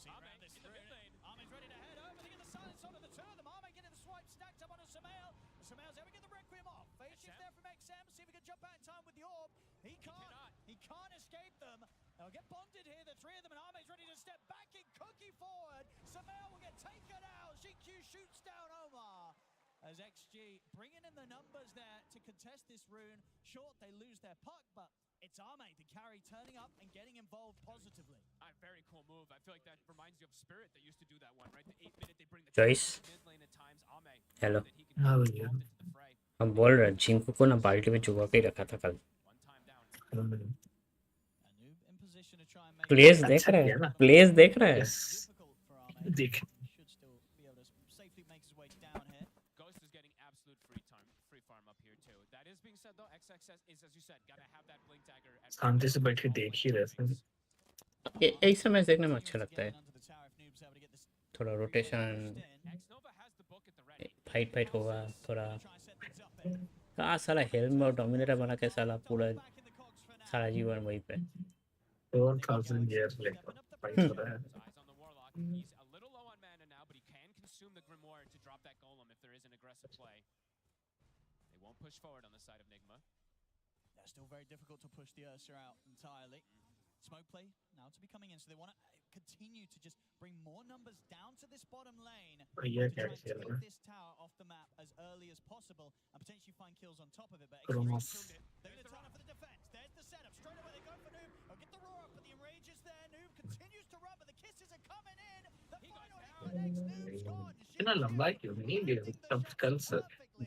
M: Arme in the mid lane. Arme's ready to head over. They get the silence onto the two of them. Arme getting the swipe stacked up onto Sumail. Sumail's ever get the Requiem off. Phase shift there from XM. See if he can jump out in time with the orb. He can't. He can't escape them. They'll get bonded here, the three of them, and Arme's ready to step back in, cookie forward. Sumail will get taken out. GQ shoots down Omar. As XG bringing in the numbers there to contest this rune. Short, they lose their puck, but it's Arme, the carry, turning up and getting involved positively.
N: Very cool move. I feel like that reminds you of Spirit that used to do that one, right? The 8-minute they bring the
F: Joyce,
N: mid lane at times. Arme,
F: hello
N: that he can get involved into the fray.
F: हम बोल रहे हैं जिंकू को ना बाल्टी में चुबा के ही रखा था कल प्लेस देख रहे हैं प्लेस देख रहे हैं
D: देख
N: Ghost is getting absolute free farm up here too. That is being said though, XXS is, as you said, gonna have that blink dagger at
D: शांति से बैठ के देख ही रहे थे
F: एक समय देखने में अच्छा लगता है थोड़ा रोटेशन फाइट होगा थोड़ा साला हेल्म और डोमिनेटर बना के साला पूरा सारा जीवन वहीं पे
D: 4000 years later fight हो रहा है
N: He's a little low on mana now, but he can consume the Grimoire to drop that golem if there is an aggressive play. They won't push forward on the side of Nigma.
M: They're still very difficult to push the Ursa out entirely. Smoke play now to be coming in, so they want to continue to just bring more numbers down to this bottom lane to try and take this tower off the map as early as possible and potentially find kills on top of it. But they're going to turn up for the defense. There's the setup. Straight away they go for Noob. They'll get the roar up, but the enrage is there. Noob continues to run, but the kisses are coming in. The final hit connects. Noob's gone.
D: इतना लंबा क्यों नहीं दिया तब कल sir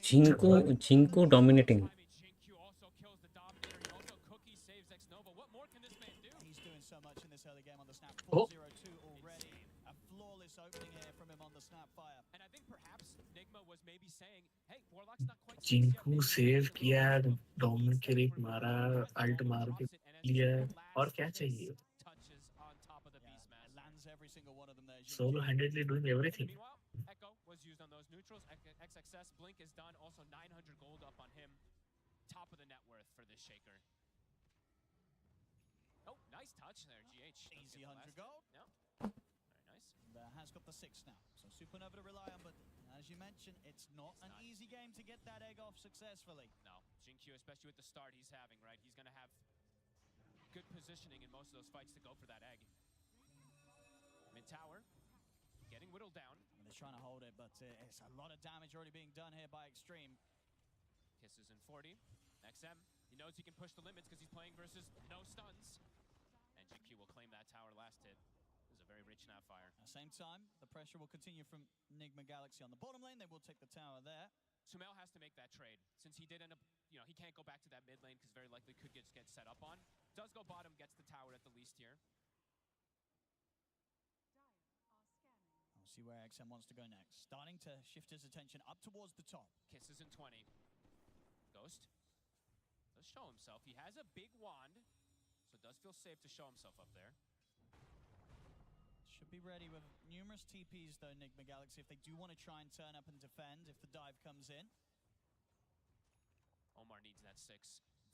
F: जिंकू dominating
M: So much in this early game on the snap. 4-0-2 already. A flawless opening here from him on the Snapfire.
N: And I think perhaps Nigma was maybe saying, hey, Warlock's not quite
D: जिनको save किया domain के रिक मारा alt मार के लिया और क्या चाहिए Solo handedly doing everything.
N: Echo was used on those neutrals. XXS Blink is done. Also 900 gold up on him. Top of the net worth for this shaker. Oh, nice touch there, GH.
M: Easy 100 gold.
N: Yeah. Very nice.
M: Has got the 6 now. So Supernova to rely on, but as you mentioned, it's not an easy game to get that egg off successfully.
N: No, Jinq, especially with the start he's having, right? He's going to have good positioning in most of those fights to go for that egg. Mid tower, getting whittled down.
M: They're trying to hold it, but it's a lot of damage already being done here by Extreme.
N: Kisses in 40. XM, he knows he can push the limits because he's playing versus no stuns. And GQ will claim that tower last hit. This is a very rich Snapfire.
M: At the same time, the pressure will continue from Enigma Galaxy on the bottom lane. They will take the tower there.
N: Sumail has to make that trade. Since he did end up, he can't go back to that mid lane because very likely could get set up on. Does go bottom, gets the tower at the least here.
M: We'll see where XM wants to go next. Starting to shift his attention up towards the top.
N: Kisses in 20. Ghost does show himself. He has a big wand, so it does feel safe to show himself up there.
M: Should be ready with numerous TPs though, Enigma Galaxy, if they do want to try and turn up and defend if the dive comes in.
N: Omar needs that 6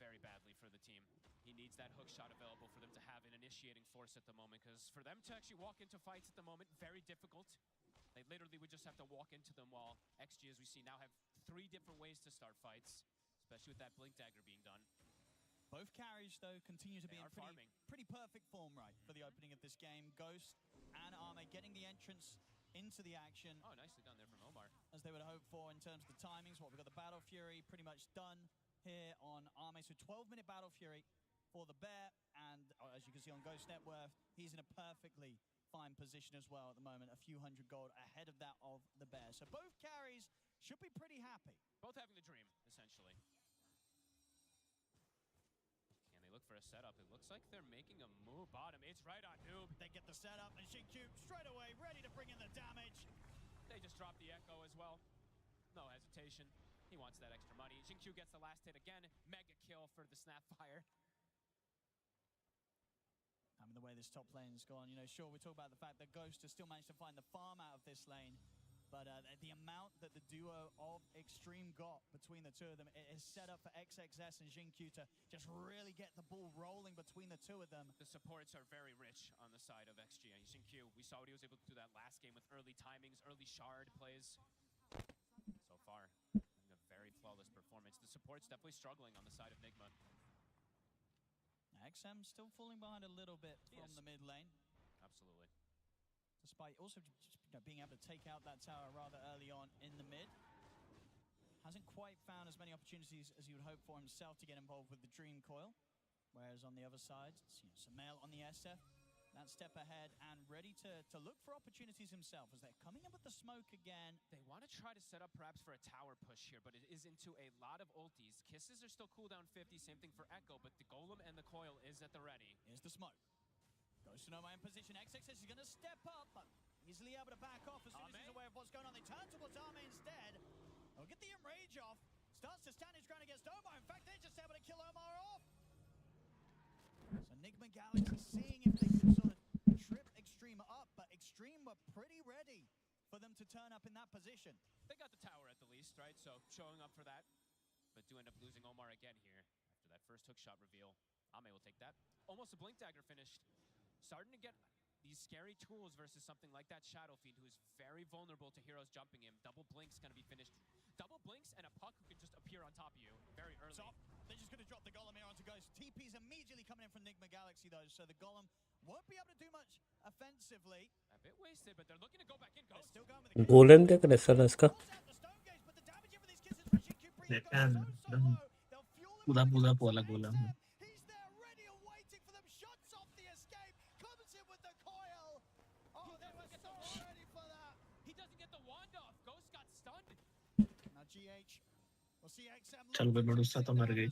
N: very badly for the team. He needs that hook shot available for them to have an initiating force at the moment, because for them to actually walk into fights at the moment, very difficult. They literally would just have to walk into them, while XG, as we see now, have 3 different ways to start fights, especially with that Blink Dagger being done.
M: Both carries, though, continue to be in pretty perfect form, right, for the opening of this game. Ghost and Arme getting the entrance into the action.
N: Oh, nicely done there from Omar.
M: As they would hope for in terms of the timings. We've got the Battle Fury pretty much done here on Arme. So 12-minute Battle Fury for the Bear, and as you can see on Ghost Net Worth, he's in a perfectly fine position as well at the moment, a few hundred gold ahead of that of the Bear. So both carries should be pretty happy.
N: Both having the dream, essentially. Can they look for a setup? It looks like they're making a move bottom. It's right on Noob.
M: They get the setup, and Xingqiu straight away ready to bring in the damage.
N: They just dropped the Echo as well. No hesitation. He wants that extra money. Xingqiu gets the last hit again. Mega kill for the Snapfire.
M: I mean, the way this top lane's gone, you know, sure, we talk about the fact that Ghost has still managed to find the farm out of this lane, but the amount that the duo of Extreme got between the two of them is set up for XXS and Xingqiu to just really get the ball rolling between the two of them.
N: The supports are very rich on the side of XG. Xingqiu, we saw what he was able to do that last game with early timings, early shard plays. So far, having a very flawless performance. The support's definitely struggling on the side of Nigma.
M: XM still falling behind a little bit from the mid lane.
N: Absolutely.
M: Despite also being able to take out that tower rather early on in the mid. Hasn't quite found as many opportunities as he would hope for himself to get involved with the Dream Coil. Whereas on the other side, Sumail on the SF, that step ahead and ready to look for opportunities himself as they're coming in with the smoke again.
N: They want to try to set up perhaps for a tower push here, but it is into a lot of ultis. Kisses are still cooldown 50, same thing for Echo, but the Golem and the Coil is at the ready.
M: Here's the smoke. Goes to Noma in position. XXS is going to step up, but easily able to back off as soon as he's aware of what's going on. They turn towards Ame instead. They'll get the Enrage off. Starts to stand his ground against Omar. In fact, they're just able to kill Omar off. So Nigma Galaxy seeing if they can sort of trip Extreme up, but Extreme were pretty ready for them to turn up in that position.
N: They got the tower at the least, right? So showing up for that, but do end up losing Omar again here after that first hook shot reveal. Ame will take that. Almost a Blink Dagger finished. Starting to get these scary tools versus something like that Shadow Fiend, who is very vulnerable to heroes jumping him. Double Blink's gonna be finished. Double Blinks and a Puck who can just appear on top of you very early.
M: So they're just going to drop the Golem here onto Ghost. TP's immediately coming in from Nigma Galaxy though, so the Golem won't be able to do much offensively.
N: A bit wasted, but they're looking to go back in. Ghost.
M: Still going with the
F: golem देख रहे sir इसका
D: पूरा पूरा वाला गोलम है. चल भाई बड़ूसा तो मर गई.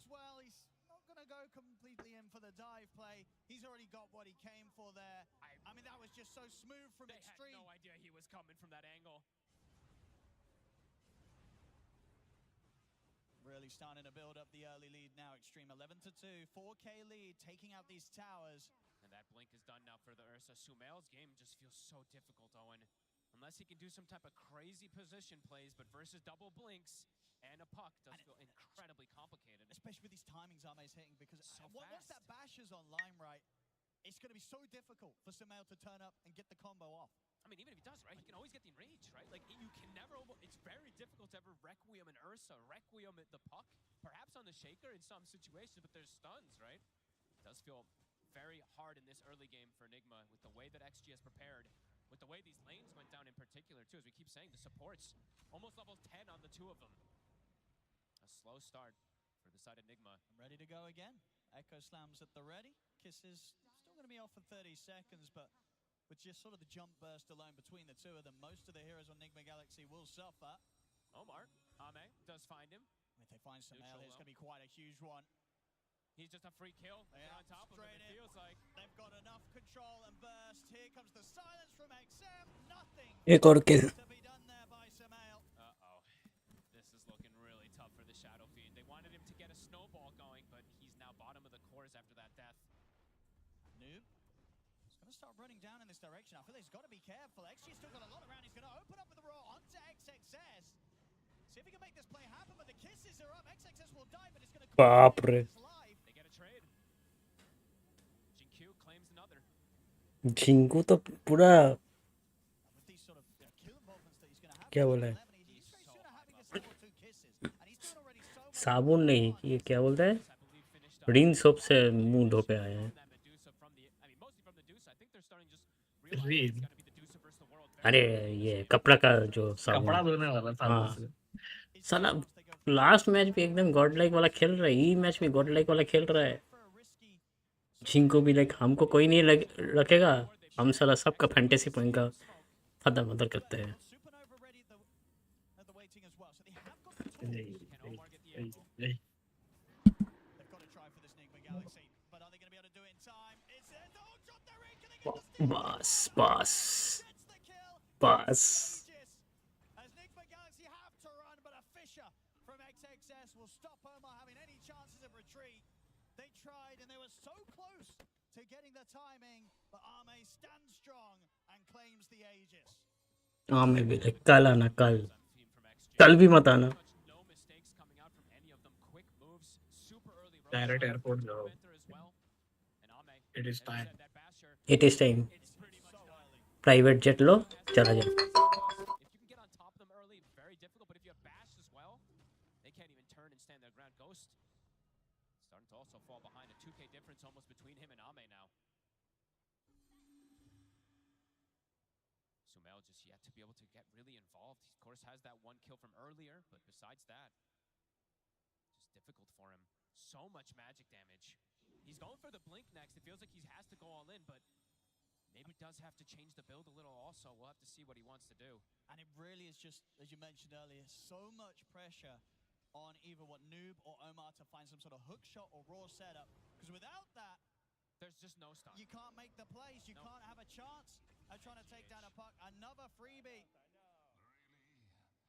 M: Completely in for the dive play. He's already got what he came for there. I mean, that was just so smooth from Extreme.
N: Had no idea he was coming from that angle.
M: Really starting to build up the early lead now. Extreme 11-2, 4K lead, taking out these towers.
N: And that blink is done now for the Ursa. Sumail's game just feels so difficult, Owen. Unless he can do some type of crazy position plays, but versus double blinks and a puck does feel incredibly complicated.
M: Especially with these timings Ame's hitting, because once that bash is online, right, it's going to be so difficult for Sumail to turn up and get the combo off.
N: I mean, even if he does, right, he can always get the enrage, right? Like, you can never, it's very difficult to ever Requiem an Ursa, Requiem at the puck, perhaps on the Shaker in some situations, but there's stuns, right? It does feel very hard in this early game for Enigma with the way that XG has prepared, with the way these lanes went down in particular, too, as we keep saying, the supports, almost level 10 on the two of them. A slow start for the side of Enigma.
M: Ready to go again. Echo slams at the ready. Kisses still going to be off for 30 seconds, but with just sort of the jump burst alone between the two of them, most of the heroes on Nigma Galaxy will suffer.
N: Omar, Ame does find him.
M: If they find Sumail, it's going to be quite a huge one.
N: He's just a free kill. They're on top of him, it feels like.
M: They've got enough control and burst. Here comes the silence from XM. Nothing
F: एक और kill.
M: to be done there by Sumail.
N: Uh-oh. This is looking really tough for the Shadow Fiend. They wanted him to get a snowball going, but he's now bottom of the cores after that death.
M: Noob is going to start running down in this direction. I feel like he's got to be careful. XG's still got a lot around. He's going to open up with the roar onto XXS. See if he can make this play happen, but the kisses are up. XXS will die, but it's going to
F: बाप रे.
N: They get a trade. Xingqiu claims another.
F: झिंकू तो पूरा क्या बोला है साबुन नहीं ये क्या बोलता है रिन सोप से मुंह धो के आए हैं अरे ये कपड़ा का जो साबुन
D: कपड़ा धोने वाला था
F: हाँ साला लास्ट मैच भी एकदम गॉड लाइक वाला खेल रहा है ये मैच में गॉड लाइक वाला खेल रहा है जिनको भी लाइक हमको कोई नहीं रखेगा, हम साला सबका फैंटेसी पॉइंट का फदर मदर करते हैं। बस बस बस
M: As Nigma Galaxy have to run, but a Fisher from XXS will stop Omar having any chances of retreat. They tried and they were so close to getting the timing, but Arme stands strong and claims the Aegis.
F: हाँ मैं भी like कल आना, कल भी मत आना।
D: Direct airport जाओ। It is time.
F: It is time. Private jet लो, चला जाओ।
N: Has that one kill from earlier, but besides that, just difficult for him. So much magic damage. He's going for the blink next. It feels like he has to go all in, but maybe does have to change the build a little also. We'll have to see what he wants to do.
M: And it really is just, as you mentioned earlier, so much pressure on either Noob or Omar to find some sort of hook shot or raw setup. Because without that,
N: there's just no stop.
M: You can't make the plays. You can't have a chance of trying to take down a puck. Another freebie.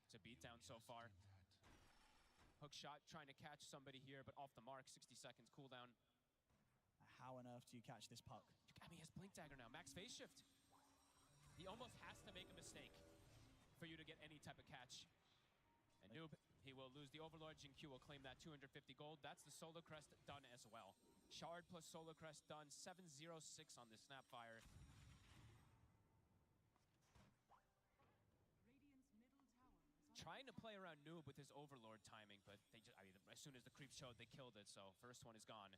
N: It's a beatdown so far. Hook shot trying to catch somebody here, but off the mark. 60 seconds cooldown.
M: How on earth do you catch this puck?
N: I mean, he has blink dagger now. Max phase shift. He almost has to make a mistake for you to get any type of catch. And Noob, he will lose the Overlord. Jin-Q will claim that 250 gold. That's the Solar Crest done as well. Shard plus Solar Crest done. 706 on the Snapfire. Trying to play around Noob with his Overlord timing, but they just, I mean, as soon as the creep showed, they killed it, so first one is gone.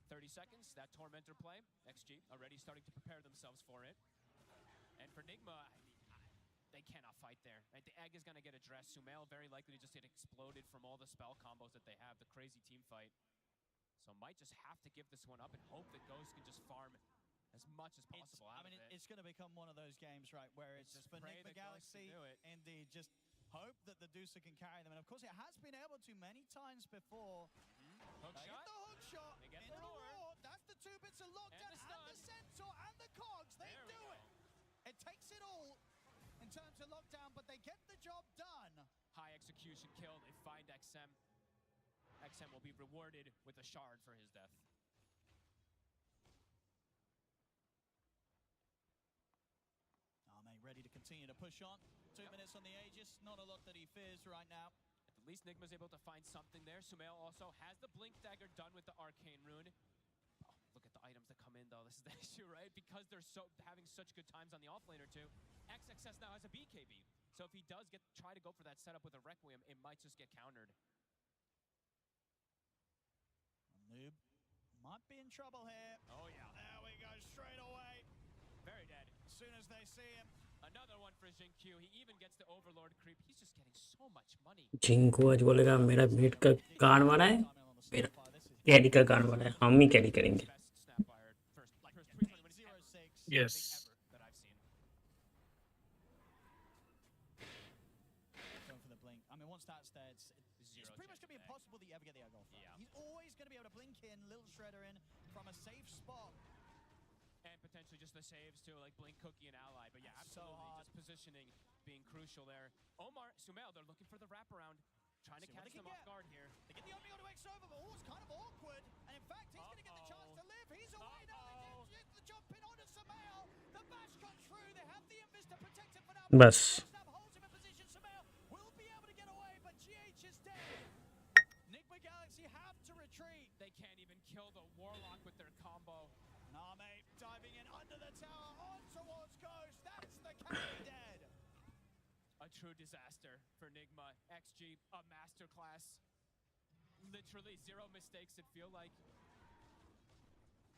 N: 30 seconds, that Tormentor play. XG already starting to prepare themselves for it. And for Nigma, I mean, they cannot fight there. Right? The egg is going to get addressed. Sumail very likely to just get exploded from all the spell combos that they have, the crazy team fight. So might just have to give this one up and hope that Ghost can just farm as much as possible out of it.
M: It's going to become one of those games, right, where it's
N: just
M: for
N: pray
M: Nigma
N: that Ghost
M: Galaxy,
N: can do it.
M: indeed, just hope that the Deucer can carry them. And of course, it has been able to many times before.
N: Hook
M: They
N: shot.
M: get the hook shot
N: They get
M: into
N: the
M: the
N: roar.
M: roar. That's the two bits of lockdown and the Centaur and the Cogs. They
N: There we
M: do
N: go.
M: it. It takes it all in terms of lockdown, but they get the job done.
N: High execution kill. They find XM. XM will be rewarded with a shard for his death.
M: Arme ready to continue to push on. 2 minutes on the Aegis. Not a lot that he fears right now.
N: At least Nigma's able to find something there. Sumail also has the Blink Dagger done with the Arcane Rune. Oh, look at the items that come in, though. This is the issue, right? Because they're having such good times on the offlaner, too. XXS now has a BKB. So if he does try to go for that setup with a Requiem, it might just get countered.
M: Noob might be in trouble here.
N: Oh, yeah.
M: There we go, straight away.
N: Very dead.
M: As soon as they see him.
N: Another one for Jin-Q. He even gets the Overlord creep. He's just getting so much money.
F: जिनको आज बोलेगा मेरा meet का गान मारा है, मेरा carry का गान मारा है, हम ही कैरी करेंगे।
D: Yes.
M: Going for the blink. I mean, once that's there, it's pretty much going to be impossible that you ever get the egg off.
N: Yeah.
M: He's always going to be able to blink in, Little Shredder in from a safe spot.
N: And potentially just the saves too, like Blink, Cookie, and Ally. But yeah,
M: So
N: absolutely,
M: hard.
N: just positioning being crucial there. Omar, Sumail, they're looking for the wraparound. Trying to
M: See what
N: catch
M: they
N: them
M: can
N: off
M: get.
N: guard here.
M: They get the Omni to X over, but it's kind of awkward. And in fact, he's going to get the chance to live. He's away now. They get the jump in onto Sumail. The bash got through. They have the Invis to protect him for now.
F: बस
M: Snap holds him in position. Sumail will be able to get away, but GH is dead. Nigma Galaxy have to retreat.
N: They can't even kill the Warlock with their combo.
M: Name diving in under the tower on towards Ghost. That's the carry dead.
N: A true disaster for Nigma. XG, a masterclass. Literally 0 mistakes, it feel like.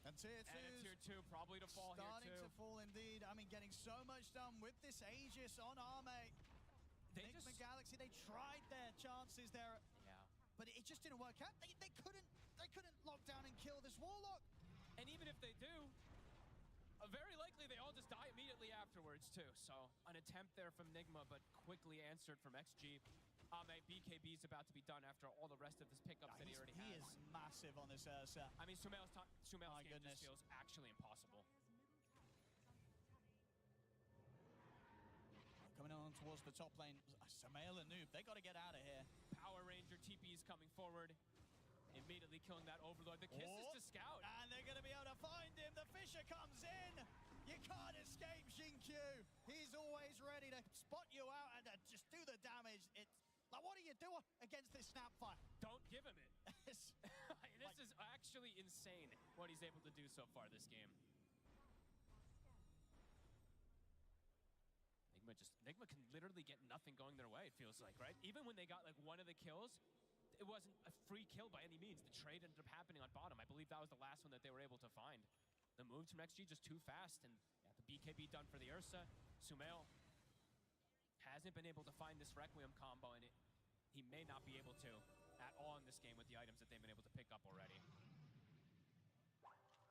M: And tier
N: And a tier 2 probably to fall here
M: starting
N: too.
M: to fall indeed. I mean, getting so much done with this Aegis on Arme.
N: They
M: Nigma
N: just-
M: Galaxy, they tried their chances there.
N: Yeah.
M: but it just didn't work out. They couldn't lock down and kill this Warlock.
N: And even if they do, very likely they all just die immediately afterwards too. So an attempt there from Nigma, but quickly answered from XG. BKB is about to be done after all the rest of his pickups that he already has.
M: He is massive on this Ursa.
N: I mean, Sumail's game just feels actually impossible.
M: Coming on towards the top lane, Sumail and Noob, they got to get out of here.
N: Power Ranger TP is coming forward, immediately killing that Overlord. The kiss is to Scout.
M: And they're going to be able to find him. The Fissure comes in. You can't escape Xingqiu. He's always ready to spot you out and just do the damage. It's like, what do you do against this Snapfire?
N: Don't give him it. This is actually insane what he's able to do so far this game. Nigma can literally get nothing going their way, it feels like, right? Even when they got like one of the kills, it wasn't a free kill by any means. The trade ended up happening on bottom. I believe that was the last one that they were able to find. The moves from XG just too fast, and yeah, the BKB done for the Ursa. Sumail hasn't been able to find this Requiem combo, and he may not be able to at all in this game with the items that they've been able to pick up already.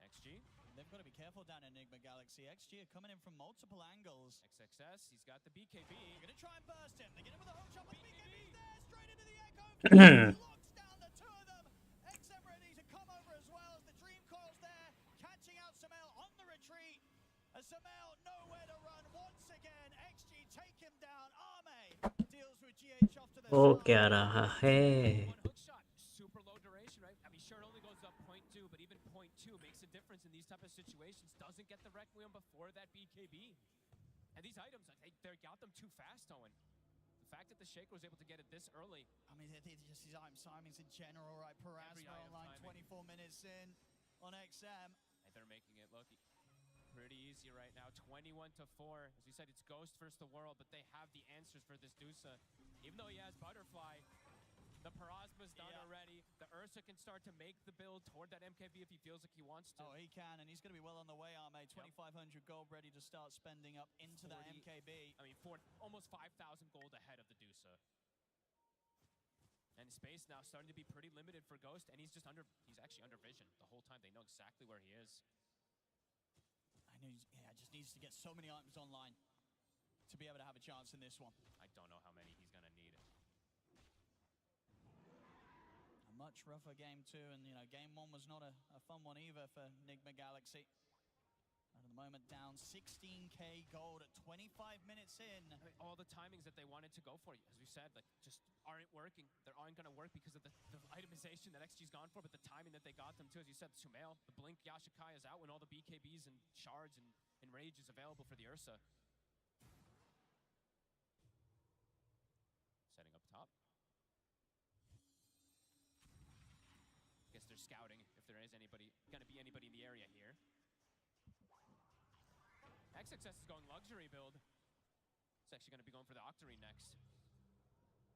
N: XG.
M: They've got to be careful down in Enigma Galaxy. XG are coming in from multiple angles.
N: XXS, he's got the BKB.
M: They're going to try and burst him. They get him with a hook shot, but the BKB's there, straight into the Echo. Locks down the two of them. XM ready to come over as well as the Dream Coil's there, catching out Sumail on the retreat. Sumail nowhere to run once again. XG take him down. Arme deals with GH off to the
F: वो
M: side.
F: क्या रहा है?
N: One hook shot, super low duration, right? I mean, sure, it only goes up 0.2, but even 0.2 makes a difference in these type of situations. Doesn't get the Requiem before that BKB. And these items, they got them too fast, Owen. The fact that the Shaker was able to get it this early.
M: I mean, just his item timings in general, right? Parasma online, 24 minutes in on XM.
N: And they're making it look pretty easy right now. 21-4. As we said, it's Ghost versus the world, but they have the answers for this Dusa. Even though he has Butterfly, the Parasma's done already. The Ursa can start to make the build toward that MKB if he feels like he wants to.
M: Oh, he can, and he's going to be well on the way, Arme. 2,500 gold ready to start spending up into that MKB.
N: I mean, almost 5,000 gold ahead of the Dusa. And space now starting to be pretty limited for Ghost, and he's actually under vision the whole time. They know exactly where he is.
M: I know, just needs to get so many items online to be able to have a chance in this one.
N: I don't know how many he's going to need.
M: A much rougher game too, and game one was not a fun one either for Enigma Galaxy. At the moment, down 16k gold at 25 minutes in.
N: I mean, all the timings that they wanted to go for, as we said, like just aren't working. They aren't going to work because of the itemization that XG's gone for, but the timing that they got them to, as you said, Sumail, the Blink Yashikai is out when all the BKBs and shards and Rage is available for the Ursa. Setting up top. Guess they're scouting if there is going to be anybody in the area here. XXS is going luxury build. It's actually going to be going for the Octarine next.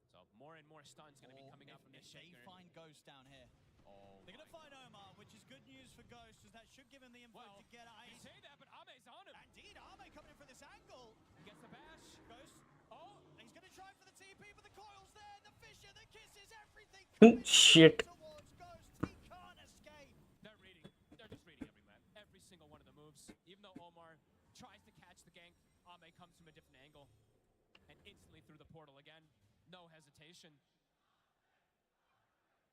N: So more and more stuns going to be coming out from this Shaker.
M: They find Ghost down here.
N: Oh,
M: they're going to find Omar, which is good news for Ghost, as that should give him the info to get out.
N: You say that, but Ame's on him.
M: Indeed, Ame coming in for this angle.
N: He gets the bash.
M: Ghost. Oh, he's going to try for the TP, but the coil's there. The Fissure, the kisses, everything.
F: Shit.
M: Towards Ghost. He can't escape.
N: They're just reading every single one of the moves. Even though Omar tries to catch the gank, Ame comes from a different angle and instantly through the portal again. No hesitation.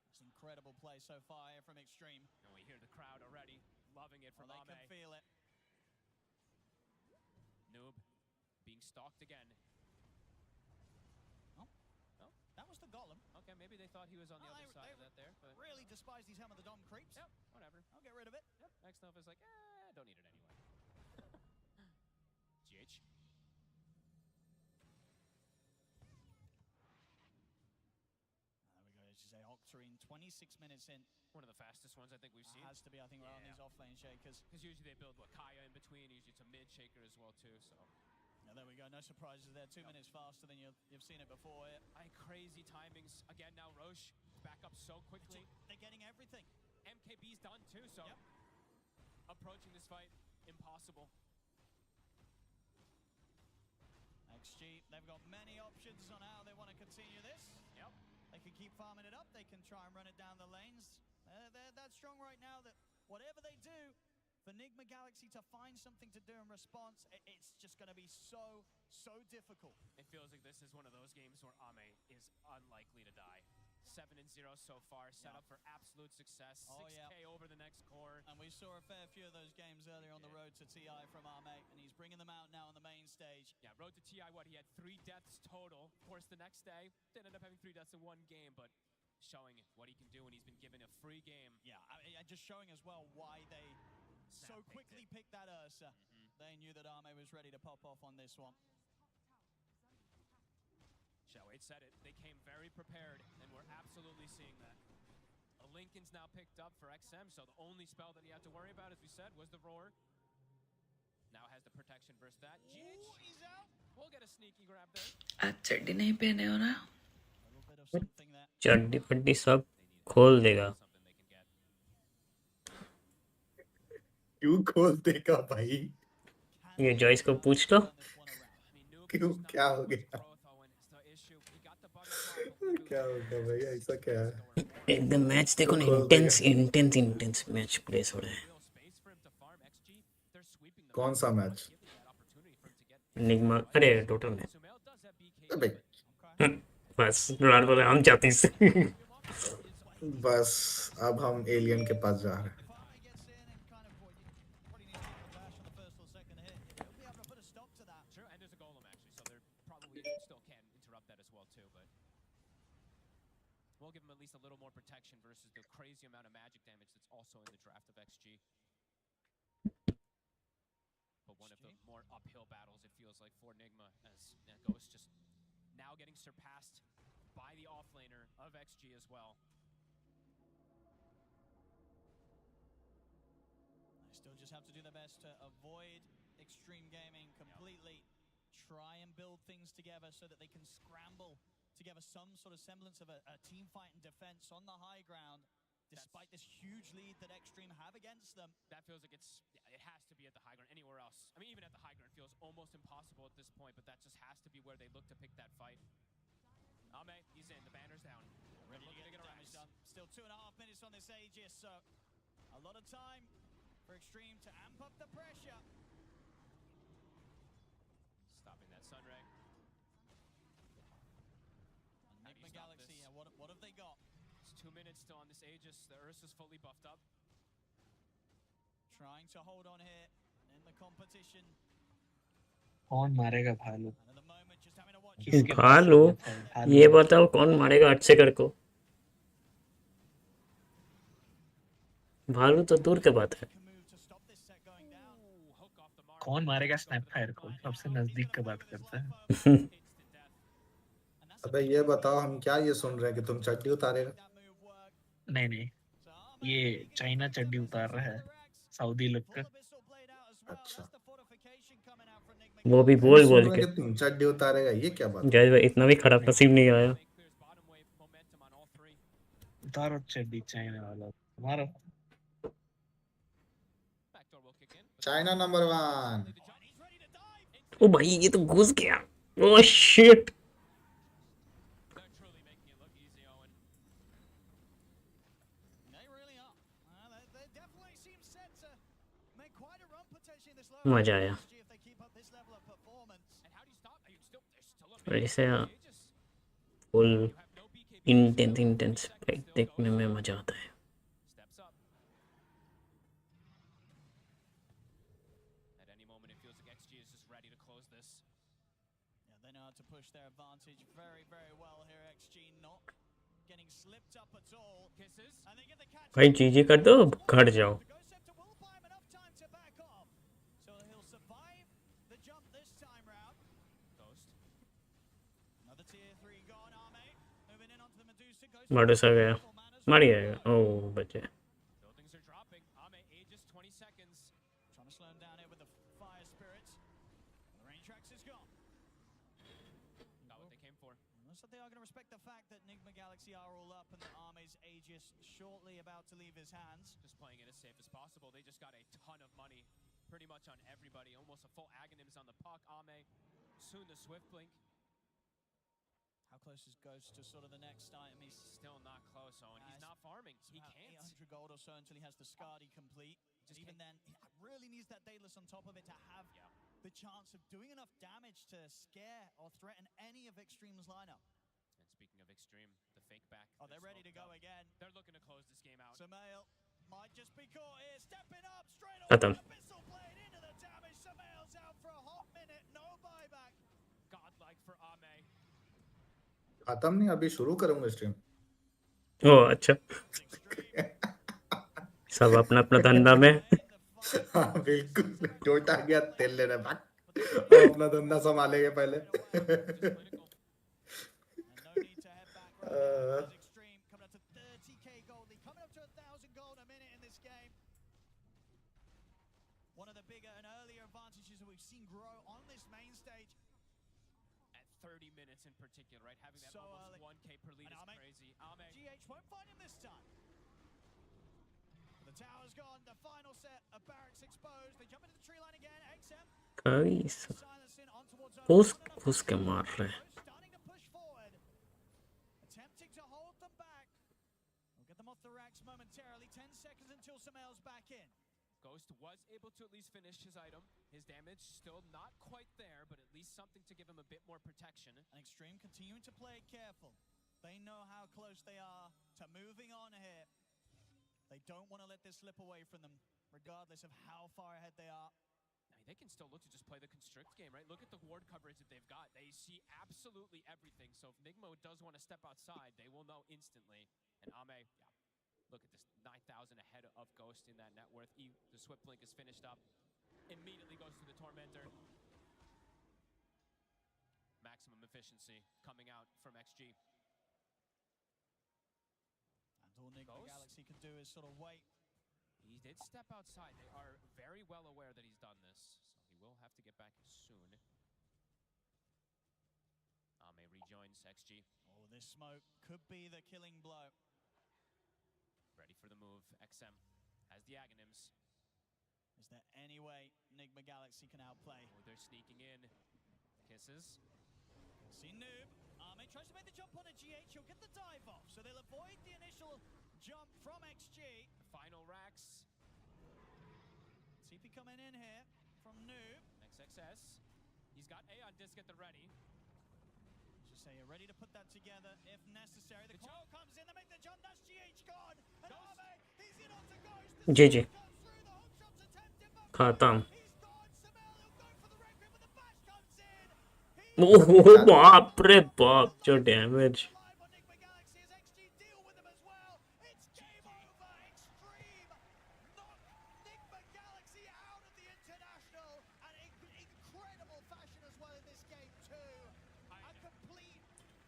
M: It's incredible play so far here from Extreme.
N: And we hear the crowd already loving it from Ame.
M: They can feel it.
N: Noob being stalked again.
M: Oh, that was the Golem.
N: Okay, maybe they thought he was on the other side of that there. But
M: really despise these Helm of the Dom creeps.
N: Yep, whatever.
M: I'll get rid of it.
N: Yep. Next Nova is like, don't need it anyway. GH.
M: There we go. As you say, Octarine, 26 minutes in.
N: One of the fastest ones I think we've seen.
M: Has to be, I think, around these off-lane Shakers.
N: Because usually they build Kaya in between. Usually it's a mid-Shaker as well, too, so...
M: Yeah, there we go. No surprises there. 2 minutes faster than you've seen it before.
N: Crazy timings. Again, now Roche back up so quickly.
M: They're getting everything.
N: MKB's done, too, so...
M: Yep.
N: Approaching this fight, impossible.
M: XG, they've got many options on how they want to continue this.
N: Yep.
M: They can keep farming it up. They can try and run it down the lanes. They're that strong right now that whatever they do, for Nigma Galaxy to find something to do in response, it's just going to be so difficult.
N: It feels like this is one of those games where Ame is unlikely to die. 7-0 so far, set up for absolute success. 6K over the next core.
M: And we saw a fair few of those games earlier on the road to TI from Ame, and he's bringing them out now on the main stage.
N: Yeah, road to TI, he had 3 deaths total. Of course, the next day, didn't end up having 3 deaths in one game, but showing what he can do when he's been given a free game.
M: Yeah, just showing as well why they so quickly picked that Ursa. They knew that Ame was ready to pop off on this one.
N: Shao-Wade said it. They came very prepared, and we're absolutely seeing that. A Lincoln's now picked up for XM, so the only spell that he had to worry about, as we said, was the Roar. Now has the protection versus that.
M: He's out.
N: We'll get a sneaky grab there.
F: आज चड्डी नहीं पहने हो ना चड्डी पड्डी सब खोल देगा
O: क्यों खोल देगा भाई
F: ये जॉइस को पूछ लो
O: क्यों क्या हो गया क्या हो गया भाई ऐसा क्या है
F: एकदम मैच देखो ना इंटेंस मैच प्लेस हो रहा है
O: कौन सा मैच
F: निग्मा अरे टोटल मैच
O: अबे
F: बस रोनाल्डो बोले हम चाहते हैं
O: बस अब हम एलियन के पास जा रहे हैं
N: We'll give him at least a little more protection versus the crazy amount of magic damage that's also in the draft of XG. But one of the more uphill battles, it feels like, for Nigma, as Ghost just now getting surpassed by the offlaner of XG as well.
M: They still just have to do their best to avoid extreme gaming completely. Try and build things together so that they can scramble together some sort of semblance of a team fight and defense on the high ground, despite this huge lead that Extreme have against them.
N: That feels like it has to be at the high ground. Anywhere else, I mean, even at the high ground, it feels almost impossible at this point, but that just has to be where they look to pick that fight. Ame, he's in. The banner's down.
M: Ready to get damage done. Still 2.5 minutes on this Aegis, so a lot of time for Extreme to amp up the pressure.
N: Stopping that Sunray.
M: Nigma Galaxy, what have they got?
N: It's 2 minutes still on this Aegis. The Ursa's fully buffed up.
M: Trying to hold on here in the competition.
D: कौन मारेगा भालू
F: भालू ये बताओ कौन मारेगा 8 second को भालू तो दूर की बात है
D: कौन मारेगा स्नैपफायर को सबसे नजदीक की बात करता है
O: अबे ये बताओ हम क्या ये सुन रहे हैं कि तुम चड्डी उतारेगा
D: नहीं ये चाइना चड्डी उतार रहा है सऊदी लुक का
O: अच्छा
F: वो भी बोल के
O: तुम चड्डी उतारेगा ये क्या बात
F: गाइस भाई इतना भी खराब नसीब नहीं आया
D: उतारो चड्डी चाइना वाला मारो
O: चाइना नंबर 1
F: ओ भाई ये तो घुस गया ओह शिट मजा आया ऐसे फुल इंटेंस फाइट देखने में मजा आता है भाई जीजी कर दो घर जाओ Medusa गया मर गया ओह बचे
M: They are going to respect the fact that Nigma Galaxy are all up and the Arme's Aegis shortly about to leave his hands.
N: Just playing it as safe as possible. They just got a ton of money pretty much on everybody. Almost a full Aghanims on the puck. Ame, soon the Swift Blink.
M: How close is Ghost to sort of the next item? He's
N: Still not close, Owen. He's not farming. He
M: about
N: can't.
M: 800 gold or so until he has the Skadi complete.
N: Just
M: Even then, he really needs that Daedalus on top of it to have the chance of doing enough damage to scare or threaten any of Extreme's lineup.
N: And speaking of Extreme, the fake back.
M: Oh, they're ready to go
N: smoked up.
M: again.
N: They're looking to close this game out.
M: Samael might just be caught here, stepping up straight
F: खत्म.
M: away. Abyssal blade into the damage. Samael's out for a hot minute. No buyback.
N: Godlike for Ame.
O: खत्म नहीं, अभी शुरू करूंगा stream.
F: ओ अच्छा सब अपना अपना धंधा में
O: हाँ बिल्कुल, टोटा गया तेल लेने भाग, हम अपना धंधा संभालेंगे पहले।
M: Extreme coming up to 30k gold. He's coming up to 1,000 gold a minute in this game. One of the bigger and earlier advantages that we've seen grow on this main stage.
N: At 30 minutes in particular, right? Having that
M: So
N: almost
M: early.
N: 1k per lead
M: And
N: is
M: Ame.
N: crazy. Ame.
M: GH won't find him this time. The tower's gone. The final set of barracks exposed. They jump into the tree line again. XM
F: कई सब
M: silencing on towards
F: घुस के मार रहे हैं।
M: starting to push forward. Attempting to hold them back. We'll get them off the racks momentarily. 10 seconds until Samael's back in.
N: Ghost was able to at least finish his item. His damage still not quite there, but at least something to give him a bit more protection.
M: And Extreme continuing to play it careful. They know how close they are to moving on here. They don't want to let this slip away from them, regardless of how far ahead they are.
N: I mean, they can still look to just play the constrict game, right? Look at the ward coverage that they've got. They see absolutely everything. So if Nigma does want to step outside, they will know instantly. And Ame, look at this, 9,000 ahead of Ghost in that net worth. The Swift Blink is finished up. Immediately goes to the Tormentor. Maximum efficiency coming out from XG.
M: And all Nigma
N: Ghost?
M: Galaxy can do is sort of wait.
N: He did step outside. They are very well aware that he's done this, so he will have to get back soon. Ame rejoins XG.
M: Oh, this smoke could be the killing blow.
N: Ready for the move. XM has the Aghanims.
M: Is there any way Nigma Galaxy can outplay?
N: Oh, they're sneaking in. Kisses.
M: See Noob. Arme tries to make the jump on a GH. He'll get the dive off, so they'll avoid the initial jump from XG.
N: The final racks.
M: TP coming in here from Noob.
N: XXS. He's got A on disc at the ready.
M: Just say you're ready to put that together if necessary. The call comes in, they make the jump. That's GH gone. And Arme, he's in onto Ghost.
F: जी जी खत्म। ओह बाप रे बाप, जो damage.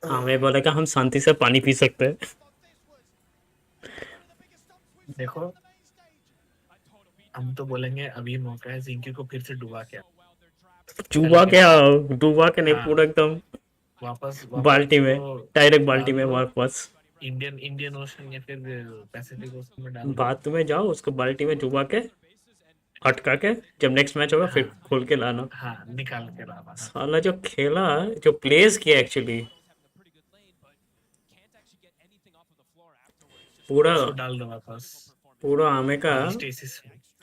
F: हमें बोलेगा हम शांति से पानी पी सकते हैं।
D: देखो हम तो बोलेंगे अभी मौका है जिंकी को फिर से डुबा के नहीं, पूरा एकदम वापस
F: बाल्टी में, डायरेक्ट बाल्टी में वापस
D: इंडियन ओशन या फिर पैसिफिक ओशन में डाल।
F: बात में जाओ, उसको बाल्टी में डुबा के अटका के जब नेक्स्ट मैच होगा फिर खोल के लाना।
D: हाँ, निकाल के लाना।
F: साला जो खेला, जो प्लेस किया एक्चुअली, पूरा
D: डाल दो वापस।
F: पूरा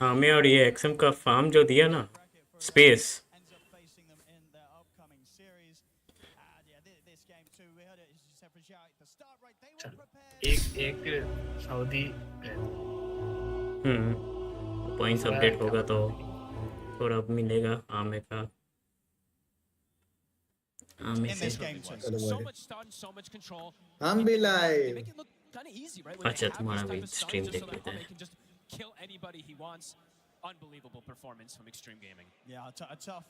F: आमे और ये एक्सएम का फार्म जो दिया ना, स्पेस।
D: एक सऊदी
F: पॉइंट्स अपडेट होगा तो थोड़ा मिलेगा आमे का। आमे से
O: हम भी लाइव।
F: अच्छा, तुम्हारा भी स्ट्रीम देख लेते हैं।
N: Kill anybody he wants. Unbelievable performance from Extreme Gaming.
M: Yeah, a tough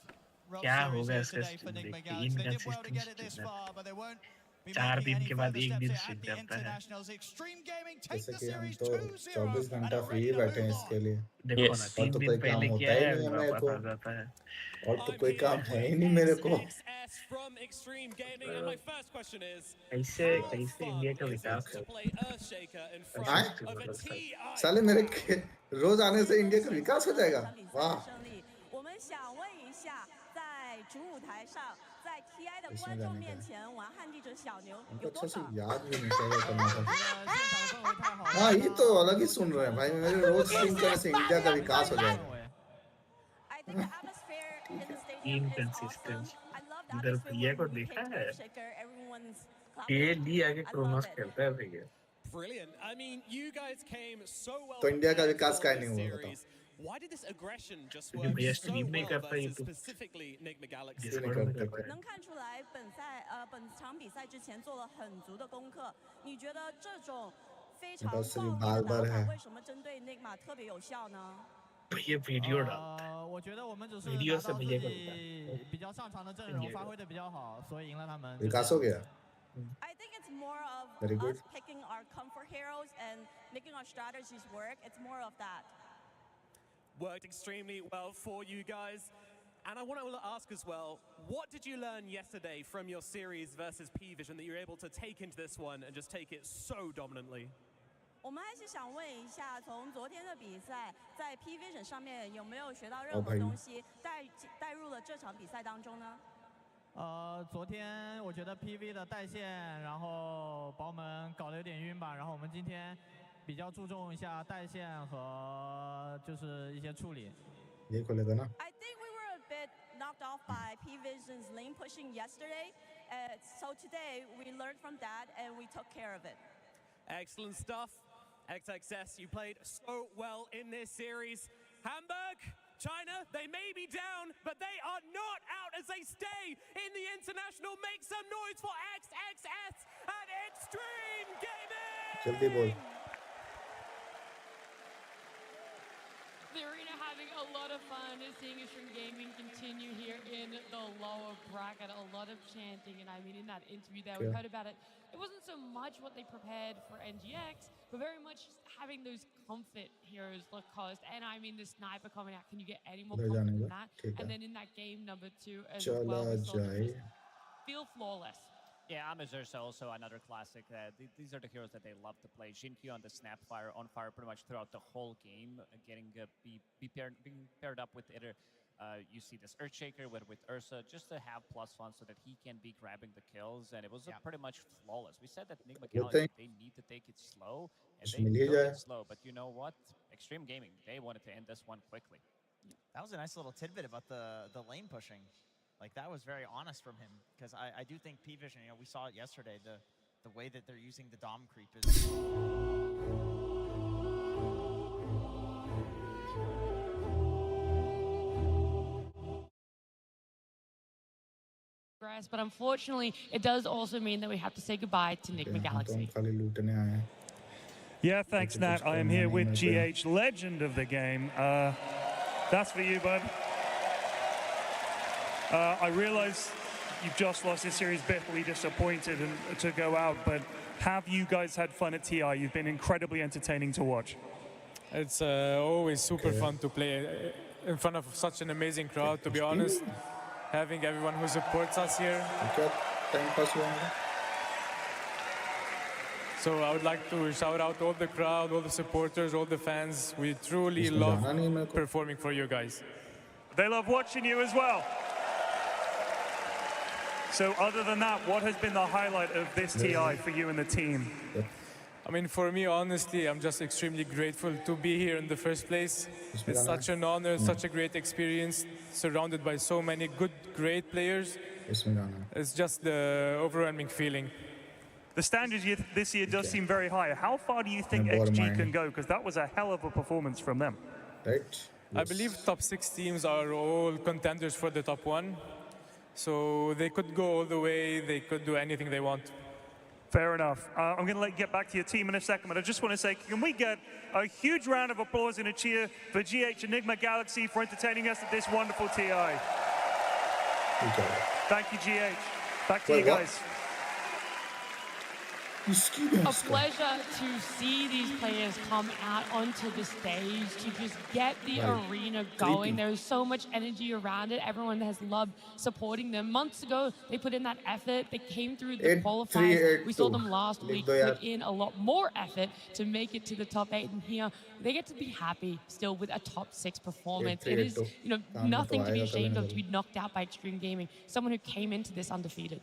M: rough
D: क्या
M: series
D: होगा
M: here
D: इसका
M: today for Nigma
D: stream
M: Galaxy. They did well to get it this far, but they won't be making any further steps at the internationals. Extreme Gaming take
O: जैसे
M: the
O: कि हम
M: series
O: तो
M: 2-0
O: 24
M: and
O: घंटा
M: are
O: free
M: ready to
O: बैठे हैं
M: move
O: इसके
M: on.
O: लिए।
D: देखो ना,
O: और
D: 3
O: तो
D: दिन
O: कोई काम
D: पहले
O: होता
D: किया
O: ही
D: है
O: नहीं है मेरे को,
D: वापस आ जाता है।
O: और तो कोई काम है ही नहीं मेरे को।
J: XS from Extreme Gaming, and my first question is,
D: कैसे इंडिया का विकास
J: to play Earthshaker in front
O: आए?
J: of a TI.
O: साले मेरे रोज आने से इंडिया का विकास हो जाएगा। वाह।
K: 我们想问一下，在主舞台上，在 TI 的观众面前玩汉地者小牛
O: उनको
K: 有
O: अच्छा
K: 多
O: से
K: 爽？
O: याद भी नहीं क्या करना था
M: 现场氛围太好了。
O: हाँ ये तो अलग ही सुन रहे हैं भाई मेरे रोज स्ट्रीम करने से इंडिया का विकास हो जाएगा
K: I think the atmosphere in the stadium is awesome.
D: Inconsistency.
K: I love the
D: इधर
K: atmosphere
D: भैया
K: when
D: को
K: we
D: देखा
K: hit
D: है
K: Earthshaker, everyone's
D: ये
K: clapping.
D: ली आगे
K: I love
D: क्रोनोस
K: it.
D: खेलता है भैया
J: Brilliant. I mean, you guys came so well
O: तो इंडिया का
J: prepared
O: विकास
J: for
O: काहे
J: this
O: नहीं हुआ
J: series. Why did this aggression just
D: क्योंकि
J: work
D: भैया
J: so
D: स्ट्रीम नहीं
J: well
D: करता
J: versus
D: YouTube
J: specifically Enigma Galaxy?
O: ये नहीं करते थे
K: 能看出来本场比赛之前做了很足的功课。你觉得这种非常
O: बस ये
K: 暴力
O: बाल
K: 的
O: बाल
K: 打
O: है
K: 法为什么针对 Enigma 特别有效呢？
D: भैया वीडियो डालता है
M: 我觉得我们只是
D: वीडियो
M: 拿
D: से
M: 到自
D: भैया को
M: 己比较擅长的阵容，发挥的比较好，所以赢了他们。
O: विकास हो गया
K: I think it's more of
O: Very good.
K: us picking our comfort heroes and making our strategies work. It's more of that.
J: Worked extremely well for you guys. And I want to ask as well, what did you learn yesterday from your series versus P-Vision that you're able to take into this one and just take it so dominantly?
K: 我们还是想问一下，从昨天的比赛，在 P Vision 上面有没有学到任何东西带入了这场比赛当中呢？
M: 昨天我觉得 PV 的带线，然后把我们搞得有点晕吧。然后我们今天比较注重一下带线和就是一些处理。
O: ये खोलेगा ना
K: I think we were a bit knocked off by P Vision's lane pushing yesterday. So today we learned from that and we took care of it.
J: Excellent stuff. XXS, you played so well in this series. Hamburg, China, they may be down, but they are not out as they stay in the international. Make some noise for XXS and Extreme Gaming!
O: जल्दी बोल
A: The arena having a lot of fun seeing Extreme Gaming continue here in the lower bracket. A lot of chanting, and I mean in that interview there, we
O: Yeah.
A: heard about it. It wasn't so much what they prepared for NGX, but very much having those comfort heroes, Lacoste, and I mean the sniper coming out. Can you get any more
O: उधर
A: comfort
O: जाने
A: than
O: का
A: that?
O: ठीक
A: And
O: है
A: then in that game number 2 as
O: चला
A: well, we saw them
O: जाए
A: just feel flawless.
E: Yeah, Amazursa also another classic. These are the heroes that they love to play. Xinqiu on the Snapfire, on fire pretty much throughout the whole game, getting being paired up with either. You see this Earthshaker with Ursa just to have +1 so that he can be grabbing the kills, and it was pretty much flawless. We said that Enigma Galaxy, they need to take it slow, and they took it slow. But you know what? Extreme Gaming, they wanted to end this one quickly.
B: That was a nice little tidbit about the lane pushing. Like, that was very honest from him, because I do think P-Vision, you know, we saw it yesterday, the way that they're using the Dom creep is...
A: But unfortunately, it does also mean that we have to say goodbye to Enigma Galaxy.
O: खाली लूटने आए हैं
I: Yeah, thanks, Nat. I am here with GH, legend of the game. That's for you, bud. I realize you've just lost this series, bitterly disappointed and to go out, but have you guys had fun at TI? You've been incredibly entertaining to watch.
P: It's always super fun to play in front of such an amazing crowd, to be honest. Having everyone who supports us here. So I would like to shout out all the crowd, all the supporters, all the fans. We truly love performing for you guys.
I: They love watching you as well. So other than that, what has been the highlight of this TI for you and the team?
P: I mean, for me, honestly, I'm just extremely grateful to be here in the first place. It's such an honor, such a great experience, surrounded by so many good, great players. It's just the overwhelming feeling.
I: The standards this year does seem very high. How far do you think XG can go? Because that was a hell of a performance from them.
O: Right.
P: I believe top 6 teams are all contenders for the top 1. So they could go all the way, they could do anything they want.
I: Fair enough. I'm going to get back to your team in a second, but I just want to say, can we get a huge round of applause and a cheer for GH Enigma Galaxy for entertaining us at this wonderful TI? Thank you, GH. Back to you guys.
A: A pleasure to see these players come out onto the stage, to just get the arena going. There is so much energy around it. Everyone has loved supporting them. Months ago, they put in that effort. They came through the qualifiers. We saw them last week put in a lot more effort to make it to the top 8. And here, they get to be happy still with a top 6 performance. It is, nothing to be ashamed of to be knocked out by Extreme Gaming. Someone who came into this undefeated.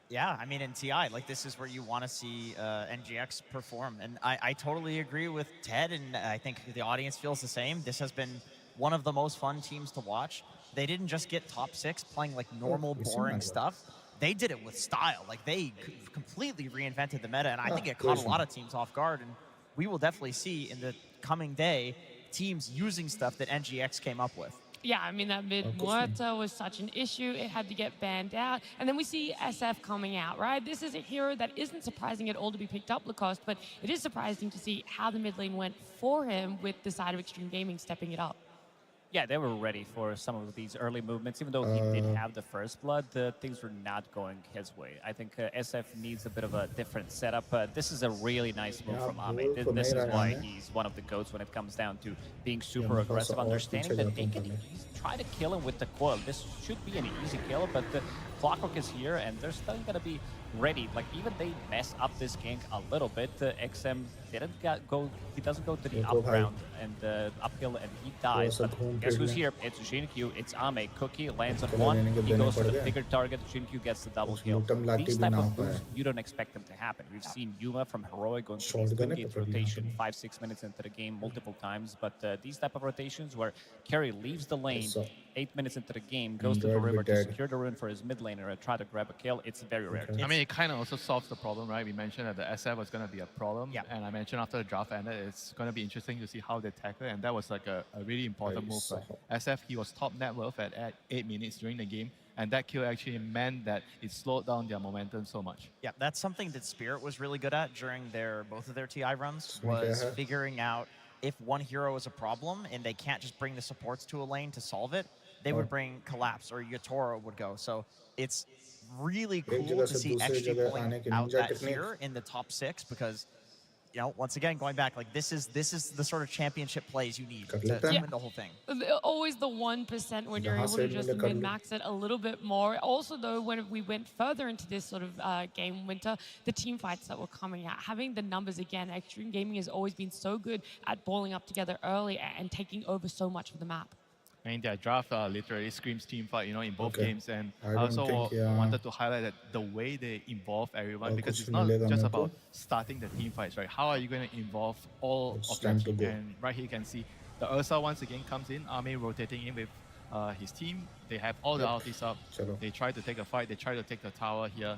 B: Yeah, I mean, in TI, like, this is where you want to see NGX perform. And I totally agree with Ted, and I think the audience feels the same. This has been one of the most fun teams to watch. They didn't just get top 6 playing, like, normal, boring stuff. They did it with style. Like, they completely reinvented the meta, and I think it caught a lot of teams off guard. And we will definitely see in the coming day teams using stuff that NGX came up with.
A: Yeah, I mean, that mid Muerta was such an issue. It had to get banned out. And then we see SF coming out, right? This is a hero that isn't surprising at all to be picked up, Lacoste, but it is surprising to see how the mid lane went for him with the side of Extreme Gaming stepping it up.
E: Yeah, they were ready for some of these early movements. Even though he did have the first blood, things were not going his way. I think SF needs a bit of a different setup. This is a really nice move from Ame. This is why he's one of the GOATs when it comes down to being super aggressive, understanding that they can try to kill him with the coil. This should be an easy kill, but the Clockwork is here, and they're still going to be ready. Like, even they mess up this gank a little bit. XM didn't go, he doesn't go to the up round and uphill, and he dies. But guess who's here? It's Jinkyu, it's Ame. Cookie lands on one, he goes for the bigger target, Jinkyu gets the double kill. These type of moves, you don't expect them to happen. We've seen Yuma from Heroic going through these good rotation 5-6 minutes into the game multiple times, but these type of rotations where Carry leaves the lane 8 minutes into the game, goes to the river to secure the rune for his mid laner and try to grab a kill, it's very rare.
C: I mean, it kind of also solves the problem, right? We mentioned that the SF was going to be a problem, and I mentioned after the draft ended, it's going to be interesting to see how they tackle it, and that was like a really important move. Right? SF, he was top net worth at 8 minutes during the game, and that kill actually meant that it slowed down their momentum so much.
B: Yeah, that's something that Spirit was really good at during both of their TI runs, was figuring out if one hero is a problem and they can't just bring the supports to a lane to solve it, they would bring Collapse, or Yatoro would go. So it's really cool to see XG pulling out that here in the top 6, because, once again, going back, like, this is the sort of championship plays you need to win the whole thing.
A: Always the 1% when you're able to just min-max it a little bit more. Also, though, when we went further into this sort of game winter, the team fights that were coming out, having the numbers again, Extreme Gaming has always been so good at balling up together early and taking over so much of the map.
C: I mean, their draft literally screams team fight, in both games. And I also wanted to highlight that the way they involve everyone, because it's not just about starting the team fights, right? How are you going to involve all of your team? And right here you can see the Ursa once again comes in, Ame rotating in with his team. They have all the ultis up. They try to take a fight. They try to take the tower here.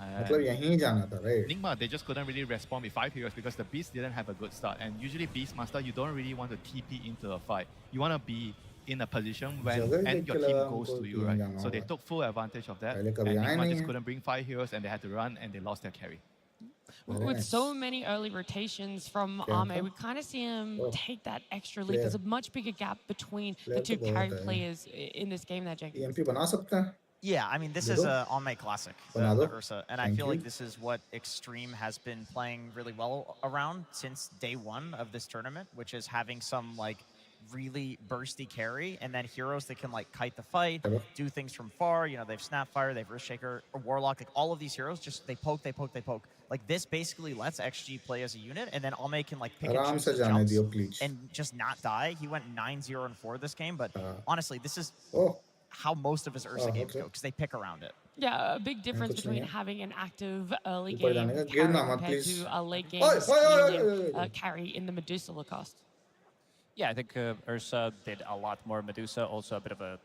C: Nigma, they just couldn't really respond with 5 heroes because the Beast didn't have a good start. And usually Beastmaster, you don't really want to TP into a fight. You want to be in a position when and your team goes to you, right? So they took full advantage of that. And Nigma just couldn't bring 5 heroes, and they had to run, and they lost their carry.
A: With so many early rotations from Ame, we kind of see him take that extra leap. There's a much bigger gap between the two carry players in this game that Jenkins.
B: Yeah, I mean, this is a Ame classic, the Ursa, and I feel like this is what Extreme has been playing really well around since day 1 of this tournament, which is having some, like, really bursty carry, and then heroes that can, like, kite the fight, do things from far. They've Snapfire, they've Earthshaker, or Warlock. Like, all of these heroes, just they poke. Like, this basically lets XG play as a unit, and then Ame can, like, pick and choose his jumps and just not die. He went 9-0-4 this game, but honestly, this is how most of his Ursa games go, because they pick around it.
A: Yeah, a big difference between having an active early game carry compared to a late game carry in the Medusa Lacoste.
E: Yeah, I think Ursa did a lot more Medusa, also a bit of a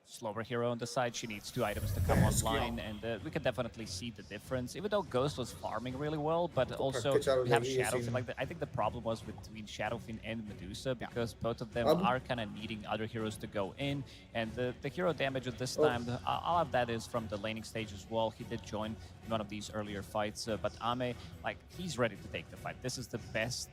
E: slower hero on the side. She needs 2 items to come online, and we can definitely see the difference. Even though Ghost was farming really well, but also we have Shadowfiend. Like, I think the problem was between Shadowfiend and Medusa, because both of them are kind of needing other heroes to go in, and the hero damage at this time, all of that is from the laning stage as well. He did join in one of these earlier fights, but Ame, like, he's ready to take the fight. This is the best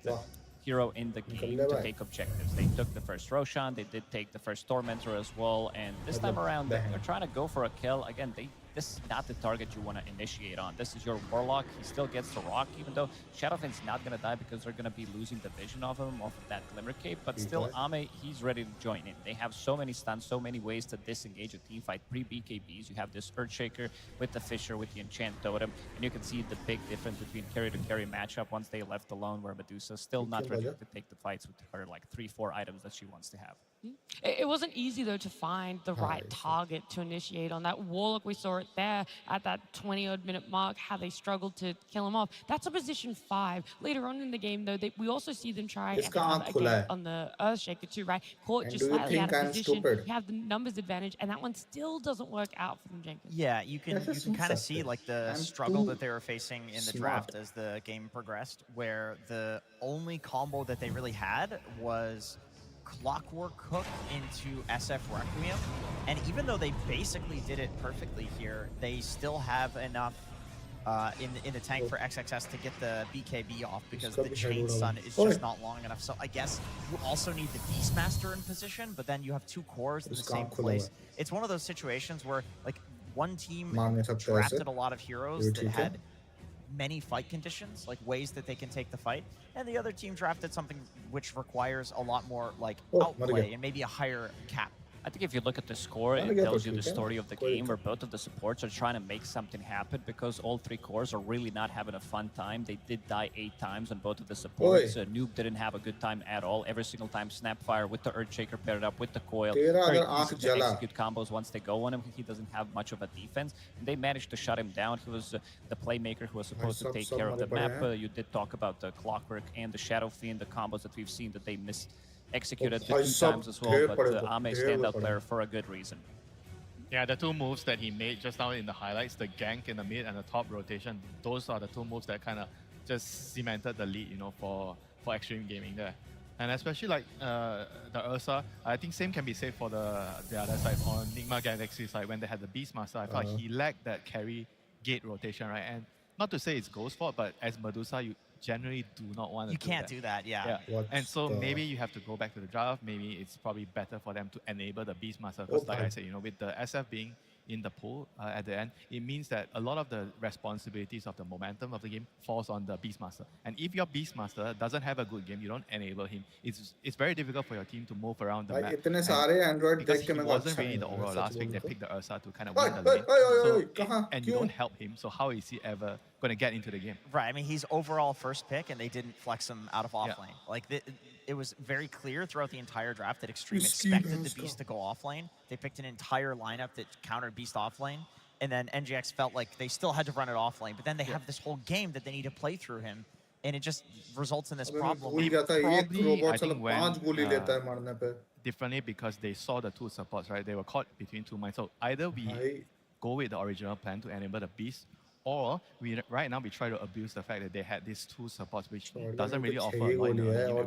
E: hero in the game to take objectives. They took the first Roshan, they did take the first Tormentor as well, and this time around they're trying to go for a kill. Again, they this is not the target you want to initiate on. This is your Warlock. He still gets the rock, even though Shadowfiend's not going to die because they're going to be losing the vision of him, off of that Glimmer Cape. But still, Ame, he's ready to join in. They have so many stuns, so many ways to disengage a team fight. Pre-BKBs, you have this Earthshaker with the Fissure, with the Enchant Totem, and you can see the big difference between carry-to-carry matchup once they left alone, where Medusa's still not ready to take the fights with her like 3-4 items that she wants to have.
A: It wasn't easy, though, to find the right target to initiate on. That Warlock, we saw it there at that 20-odd minute mark, how they struggled to kill him off. That's a position 5. Later on in the game, though, we also see them try again on the Earthshaker too, right? Caught just slightly out of position. You have the numbers advantage, and that one still doesn't work out for them, Jenkins.
B: Yeah, you can kind of see like the struggle that they were facing in the draft as the game progressed, where the only combo that they really had was Clockwork Hook into SF Requiem, and even though they basically did it perfectly here, they still have enough in the tank for XXS to get the BKB off, because the Chain Stun is just not long enough. So I guess you also need the Beastmaster in position, but then you have 2 cores in the same place. It's one of those situations where like one team drafted a lot of heroes that had many fight conditions, like ways that they can take the fight, and the other team drafted something which requires a lot more like outplay and maybe a higher cap.
E: I think if you look at the score, it tells you the story of the game, where both of the supports are trying to make something happen, because all 3 cores are really not having a fun time. They did die 8 times on both of the supports. Noob didn't have a good time at all. Every single time Snapfire with the Earthshaker paired up with the coil. Very easy to execute combos once they go on him. He doesn't have much of a defense. And they managed to shut him down. He was the playmaker who was supposed to take care of the map. You did talk about the Clockwork and the Shadowfiend, the combos that we've seen that they missed. Executed the 2 times as well, but Ame standout player for a good reason.
C: Yeah, the 2 moves that he made just now in the highlights, the gank in the mid and the top rotation, those are the 2 moves that kind of just cemented the lead, you know, for Extreme Gaming there. And especially like the Ursa, I think same can be said for the other side, on Nigma Galaxy side, when they had the Beastmaster. I thought he lacked that carry gate rotation, right? And not to say it's Ghost's fault, but as Medusa, you generally do not want to
B: You can't do that, yeah.
C: And so maybe you have to go back to the draft. Maybe it's probably better for them to enable the Beastmaster, because like I said, you know, with the SF being in the pool at the end, it means that a lot of the responsibilities of the momentum of the game falls on the Beastmaster. And if your Beastmaster doesn't have a good game, you don't enable him, it's very difficult for your team to move around the map. Because he wasn't really the overall last pick, they picked the Ursa to kind of win the lane. And you don't help him, so how is he ever going to get into the game?
B: Right, I mean, he's overall first pick, and they didn't flex him out of offlane. Like, it was very clear throughout the entire draft that Extreme expected the Beast to go offlane. They picked an entire lineup that countered Beast offlane, and then NGX felt like they still had to run it offlane, but then they have this whole game that they need to play through him, and it just results in this problem.
C: Probably, I think, went differently because they saw the 2 supports, right? They were caught between 2 minds. So either we go with the original plan to enable the Beast, or right now we try to abuse the fact that they had these 2 supports, which doesn't really offer a lot.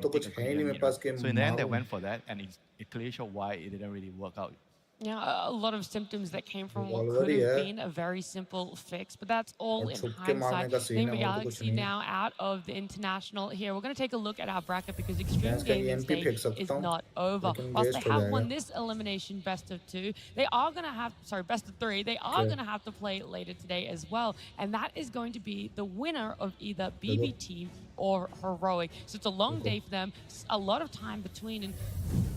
C: So in the end, they went for that, and it clearly showed why it didn't really work out.
A: Yeah, a lot of symptoms that came from what could have been a very simple fix, but that's all in hindsight. Nigma Galaxy now out of the international here. We're going to take a look at our bracket, because Extreme Gaming's day is not over. Whilst they have won this elimination best of 2, they are going to have, best of 3, they are going to have to play later today as well. And that is going to be the winner of either BB Team or Heroic. So it's a long day for them, a lot of time between, and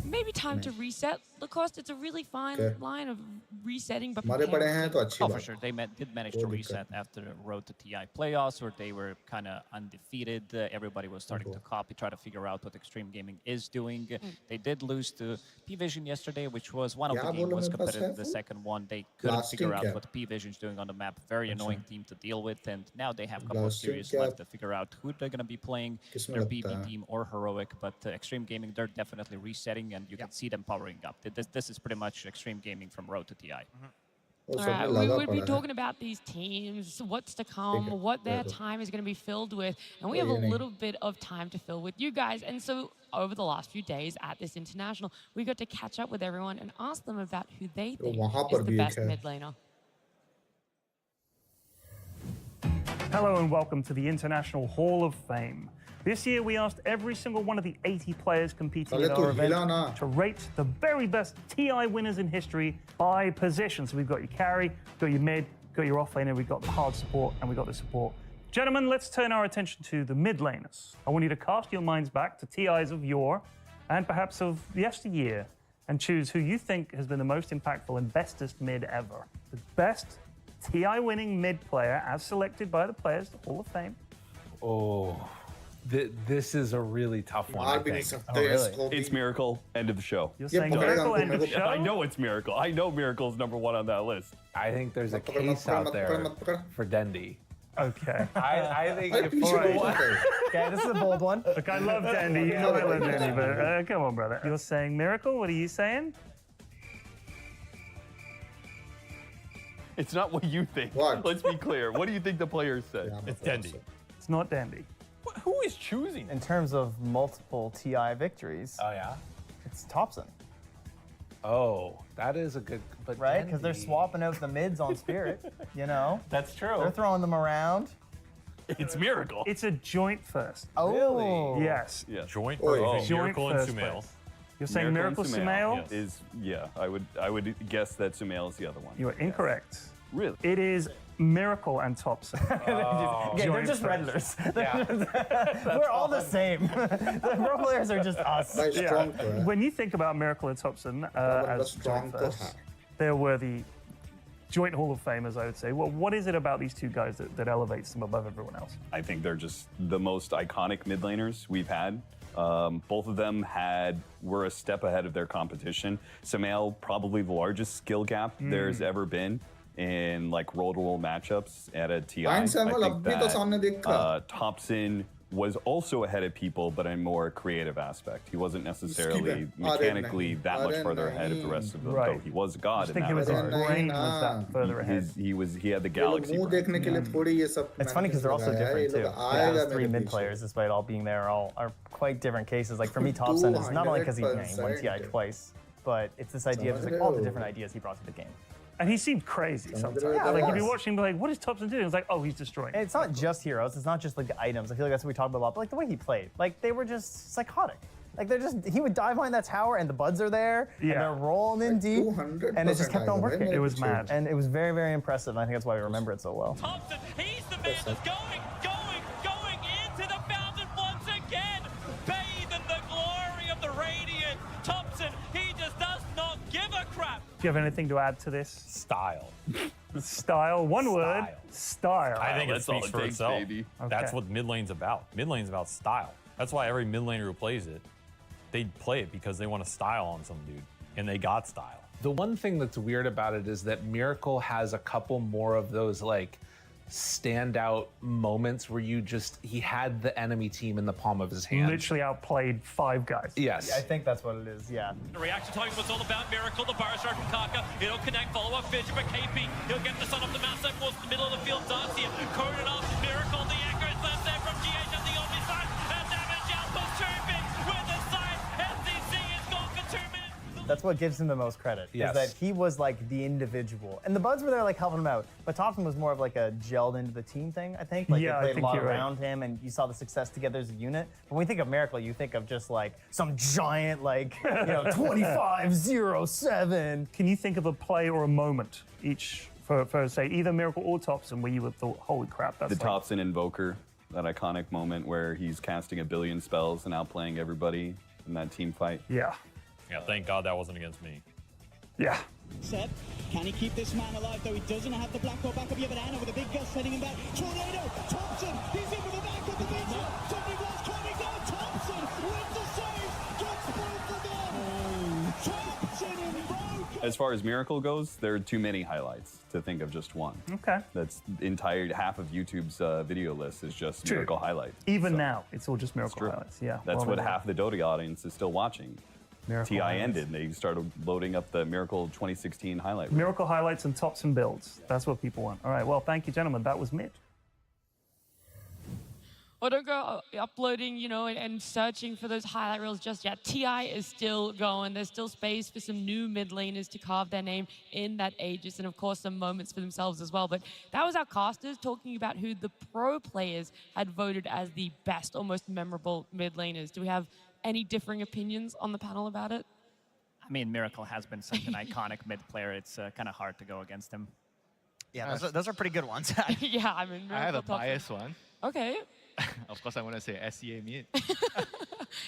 A: maybe time to reset. Lacoste, it's a really fine line of resetting, but
E: for sure. They did manage to reset after the Road to TI playoffs, where they were kind of undefeated. Everybody was starting to copy, try to figure out what Extreme Gaming is doing. They did lose to P-Vision yesterday, which was one of the game was competitive. The second one, they couldn't figure out what P-Vision's doing on the map. Very annoying team to deal with, and now they have a couple of series left to figure out who they're going to be playing, their BB Team or Heroic. But Extreme Gaming, they're definitely resetting, and you can see them powering up. This is pretty much Extreme Gaming from Road to TI.
A: All right, we would be talking about these teams, what's to come, what their time is going to be filled with, and we have a little bit of time to fill with you guys. And so over the last few days at this international, we got to catch up with everyone and ask them about who they think is the best mid laner.
I: Hello and welcome to the International Hall of Fame. This year, we asked every single one of the 80 players competing in our event to rate the very best TI winners in history by position. So we've got your carry, we've got your mid, got your off laner, we've got the hard support, and we've got the support. Gentlemen, let's turn our attention to the mid laners. I want you to cast your minds back to TIs of yore and perhaps of yesteryear and choose who you think has been the most impactful and bestest mid ever. The best TI winning mid player as selected by the players, the Hall of Fame.
Q: Oh, this is a really tough one. I think.
R: It's Miracle, end of the show.
I: You're saying Miracle, end of the show?
R: I know it's Miracle. I know Miracle's #1 on that list.
Q: I think there's a case out there for Dendi.
I: Okay.
Q: I think if
S: Okay, this is a bold one.
I: Look, I love Dendi. You know I love Dendi, but come on, brother. You're saying Miracle? What are you saying?
R: It's not what you think. Let's be clear. What do you think the players said?
Q: It's Dendi.
I: It's not Dendi.
R: Who is choosing?
S: In terms of multiple TI victories,
Q: Oh yeah.
S: it's Thompson,
Q: Oh, that is a good. But
S: right? Because they're
Q: Dendi-
S: swapping out the mids on Spirit, you know?
Q: That's true.
S: They're throwing them around.
R: It's Miracle.
I: It's a joint first.
S: Oh.
I: Yes.
R: Yeah.
T: Joint
S: Oh,
T: versus
I: Joint
T: Miracle and
I: first
T: Sumail.
I: place. You're saying Miracle Sumail?
R: is I would guess that Sumail is the other one.
I: You are incorrect.
R: Really?
I: It is Miracle and Thompson.
S: Okay, they're just Redlers. We're all the same. The pro players are just us.
I: Yeah. When you think about Miracle and Thompson as joint first, they're worthy joint Hall of Famers, I would say. Well, what is it about these two guys that elevates them above everyone else?
R: I think they're just the most iconic mid laners we've had. Both of them were a step ahead of their competition. Sumail, probably the largest skill gap there's ever been in like roll-to-roll matchups at a TI. I think that Thompson was also ahead of people, but in a more creative aspect. He wasn't necessarily mechanically that much further ahead of the rest of them, though he was God in that regard.
I: brain was that further ahead.
R: He had the galaxy brain.
S: It's funny because they're also different too. Those three mid players, despite all being there, are quite different cases. Like for me, Thompson is not only because he won TI twice, but it's this idea of just like all the different ideas he brought to the game.
I: And he seemed crazy sometimes.
S: Yeah,
I: like, you'd be watching, be like, what is Thompson doing? It's like, oh, he's destroying.
S: And it's not just heroes. It's not just like the items. I feel like that's what we talked about a lot. But like the way he played, like they were just psychotic. Like he would dive behind that tower and the buds are there and they're rolling in deep and it just kept on working.
I: It was mad.
S: And it was very, very impressive. And I think that's why we remember it so well.
U: Thompson, he's the man that's going into the fountain once again. Bathe in the glory of the Radiant. Thompson, he just does not give a crap.
I: Do you have anything to add to this?
T: Style.
I: Style. One word. Style.
T: I think it
R: That's all
T: speaks
R: it
T: for
R: takes,
T: itself.
R: baby.
T: That's
I: Okay.
T: what mid lane's about. Mid lane's about style. That's why every mid laner who plays it, they play it because they want to style on some dude, and they got style.
Q: The one thing that's weird about it is that Miracle has a couple more of those like standout moments where he had the enemy team in the palm of his hand.
I: Literally outplayed 5 guys.
Q: Yes.
S: I think that's what it is, yeah.
U: The reaction time was all about Miracle, the bar start from Kaka. It'll connect, follow up Fidget, but KP, he'll get the sun up the mountain, goes to the middle of the field, Darcy, cordon off, Miracle, the anchor is left there from GH on the only side, and damage outpost chirping with the side, SDC is gone for 2 minutes.
S: That's what gives him the most credit.
Q: Yes.
S: Is that he was like the individual. And the Buds were there like helping him out. But Thompson was more of like a gelled into the team thing, I think. Like
I: Yeah, I
S: they played a
I: think
S: lot
I: you're right.
S: around him and you saw the success together as a unit. But when you think of Miracle, you think of just like some giant like, 25-0-7.
I: Can you think of a play or a moment each for say either Miracle or Thompson where you would thought, holy crap, that's
R: The
I: like,
R: Thompson Invoker, that iconic moment where he's casting 1 billion spells and outplaying everybody in that team fight.
I: Yeah.
T: Yeah, thank God that wasn't against me.
I: Yeah.
V: Seb, can he keep this man alive though? He doesn't have the black ball back up. You have an Anna with a big gust heading him back. Tornado, Thompson, he's in with the back of the beach. Somebody was coming down. Thompson with the save, gets both of them. Thompson invoke.
R: As far as Miracle goes, there are too many highlights to think of just one.
I: Okay.
R: That's entire half of YouTube's video list is just
I: True.
R: Miracle highlights.
I: Even now, it's all just Miracle
R: true.
I: highlights. Yeah.
R: That's
I: well,
R: what
I: there.
R: half the Dota audience is still watching.
I: Miracle
R: TI
I: highlights.
R: ended. They started loading up the Miracle 2016 highlight reel.
I: Miracle highlights and Thompson builds. That's what people want. All right. Well, thank you, gentlemen. That was mid.
A: Or don't go uploading, and searching for those highlight reels just yet. TI is still going. There's still space for some new mid laners to carve their name in that Aegis, and of course some moments for themselves as well. But that was our casters talking about who the pro players had voted as the best, almost memorable mid laners. Do we have any differing opinions on the panel about it?
W: I mean, Miracle has been such an iconic mid player. It's kind of hard to go against him.
B: Yeah, those are pretty good ones.
A: Yeah, I mean,
C: I have a
A: Miracle, Thompson.
C: biased one.
A: Okay.
C: Of course, I want to say SCA mid.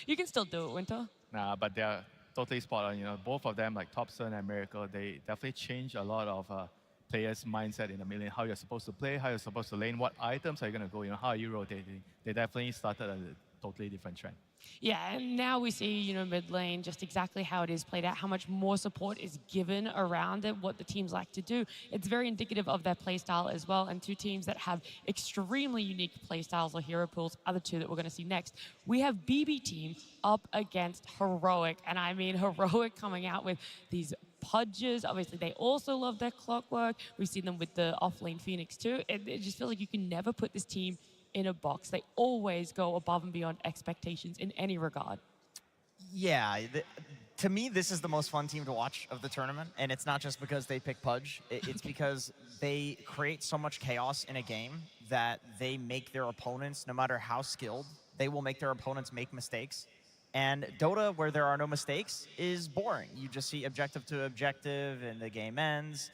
A: You can still do it, Winter.
C: Nah, but they're totally spot on. You know, both of them, like Thompson and Miracle, they definitely change a lot of players' mindset in the mid lane. How you're supposed to play, how you're supposed to lane, what items are you going to go, you know, how are you rotating. They definitely started a totally different trend.
A: Yeah, and now we see, you know, mid lane just exactly how it is played out, how much more support is given around it, what the teams like to do. It's very indicative of their playstyle as well. And two teams that have extremely unique playstyles or hero pools are the two that we're going to see next. We have BB Team up against Heroic. And I mean, Heroic coming out with these Pudges. Obviously, they also love their clockwork. We've seen them with the off-lane Phoenix too. It just feels like you can never put this team in a box. They always go above and beyond expectations in any regard.
B: Yeah, to me, this is the most fun team to watch of the tournament, and it's not just because they pick Pudge. It's because they create so much chaos in a game that they make their opponents, no matter how skilled, they will make their opponents make mistakes. And Dota, where there are no mistakes, is boring. You just see objective to objective, and the game ends.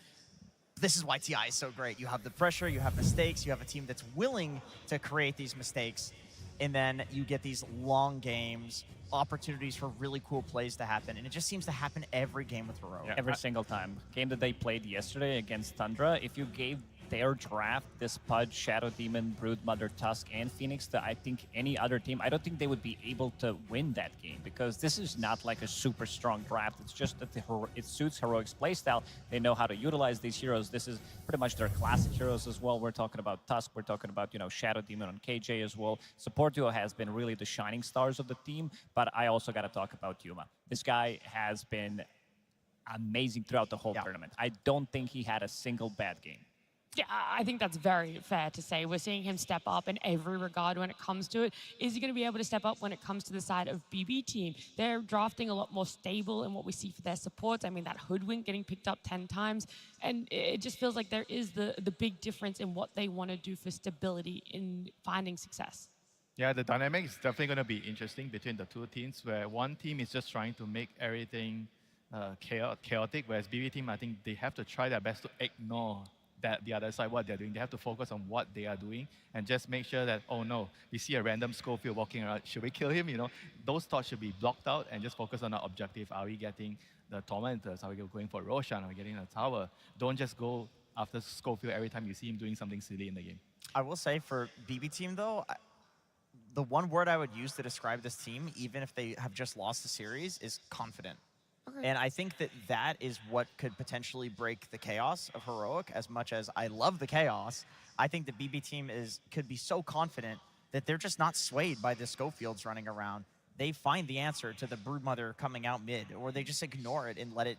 B: This is why TI is so great. You have the pressure, you have mistakes, you have a team that's willing to create these mistakes, and then you get these long games, opportunities for really cool plays to happen, and it just seems to happen every game with Heroic.
E: Yeah, every single time. Game that they played yesterday against Tundra, if you gave their draft this Pudge, Shadow Demon, Broodmother, Tusk, and Phoenix to I think any other team, I don't think they would be able to win that game, because this is not like a super strong draft. It's just that it suits Heroic's playstyle. They know how to utilize these heroes. This is pretty much their classic heroes as well. We're talking about Tusk. We're talking about, you know, Shadow Demon on KJ as well. Support duo has been really the shining stars of the team, but I also got to talk about Yuma. This guy has been amazing throughout the whole tournament. I don't think he had a single bad game.
A: Yeah, I think that's very fair to say. We're seeing him step up in every regard when it comes to it. Is he going to be able to step up when it comes to the side of BB Team? They're drafting a lot more stable in what we see for their supports. I mean, that Hoodwink getting picked up 10 times. And it just feels like there is the big difference in what they want to do for stability in finding success.
C: Yeah, the dynamic is definitely going to be interesting between the two teams, where one team is just trying to make everything chaotic, whereas BB Team, I think they have to try their best to ignore that the other side, what they're doing. They have to focus on what they are doing and just make sure that, oh no, we see a random Schofield walking around, should we kill him? You know, those thoughts should be blocked out and just focus on our objective. Are we getting the Tormentors? Are we going for Roshan? Are we getting a tower? Don't just go after Schofield every time you see him doing something silly in the game.
B: I will say for BB Team though, the one word I would use to describe this team, even if they have just lost the series, is confident. And I think that that is what could potentially break the chaos of Heroic. As much as I love the chaos, I think the BB Team could be so confident that they're just not swayed by the Schofields running around. They find the answer to the Broodmother coming out mid, or they just ignore it and let it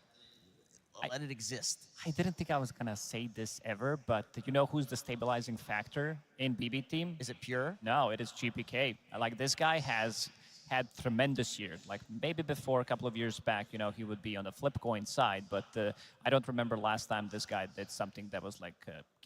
B: exist.
E: I didn't think I was going to say this ever, but you know who's the stabilizing factor in BB Team?
B: Is it Pure?
E: No, it is GPK. Like, this guy has had tremendous years. Like, maybe before a couple of years back, you know, he would be on the Flipcoin side, but I don't remember last time this guy did something that was like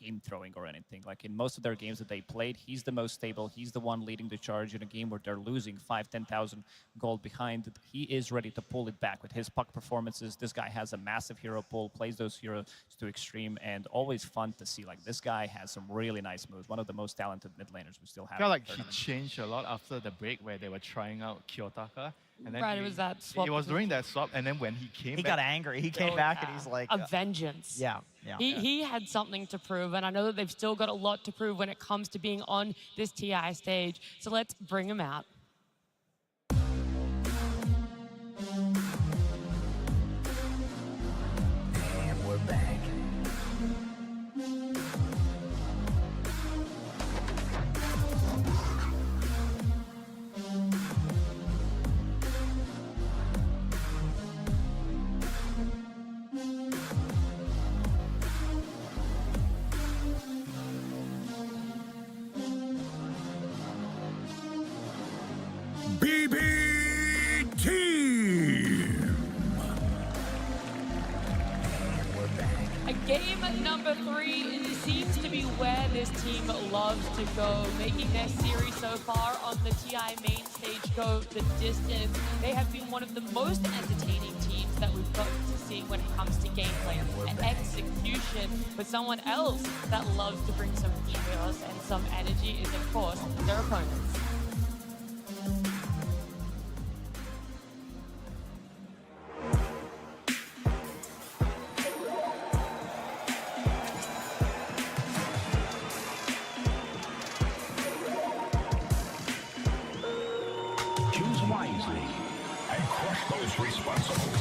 E: game throwing or anything. Like, in most of their games that they played, he's the most stable. He's the one leading the charge in a game where they're losing 5,000-10,000 gold behind. He is ready to pull it back with his puck performances. This guy has a massive hero pool, plays those heroes to extreme, and always fun to see. Like, this guy has some really nice moves. One of the most talented mid laners we still have.
C: I feel like he changed a lot after the break where they were trying out Kiyotaka. And then
A: Right, it was that swap.
C: It was during that swap, and then when he came
B: He
C: back,
B: got angry. He came back and he's like...
A: A vengeance.
B: Yeah.
A: He had something to prove, and I know that they've still got a lot to prove when it comes to being on this TI stage. So let's bring him out.
G: And we're back. BB Team.
A: Game number 3 seems to be where this team loves to go, making their series so far on the TI main stage go the distance. They have been one of the most entertaining teams that we've got to see when it comes to gameplay and execution. But someone else that loves to bring some chaos and some energy is, of course, their opponents.
G: Choose wisely and crush those responsible.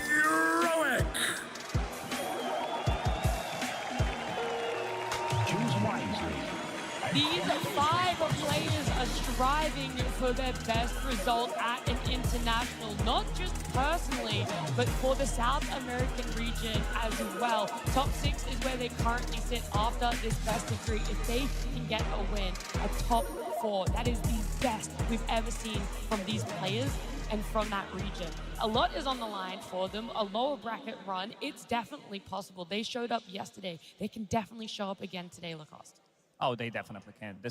G: Heroic! Choose wisely.
A: These 5 players are striving for their best result at an international, not just personally, but for the South American region as well. Top 6 is where they currently sit after this best of 3. If they can get a win, a top 4, that is the best we've ever seen from these players and from that region. A lot is on the line for them, a lower bracket run. It's definitely possible. They showed up yesterday. They can definitely show up again today, Lacoste.
E: Oh, they definitely can. This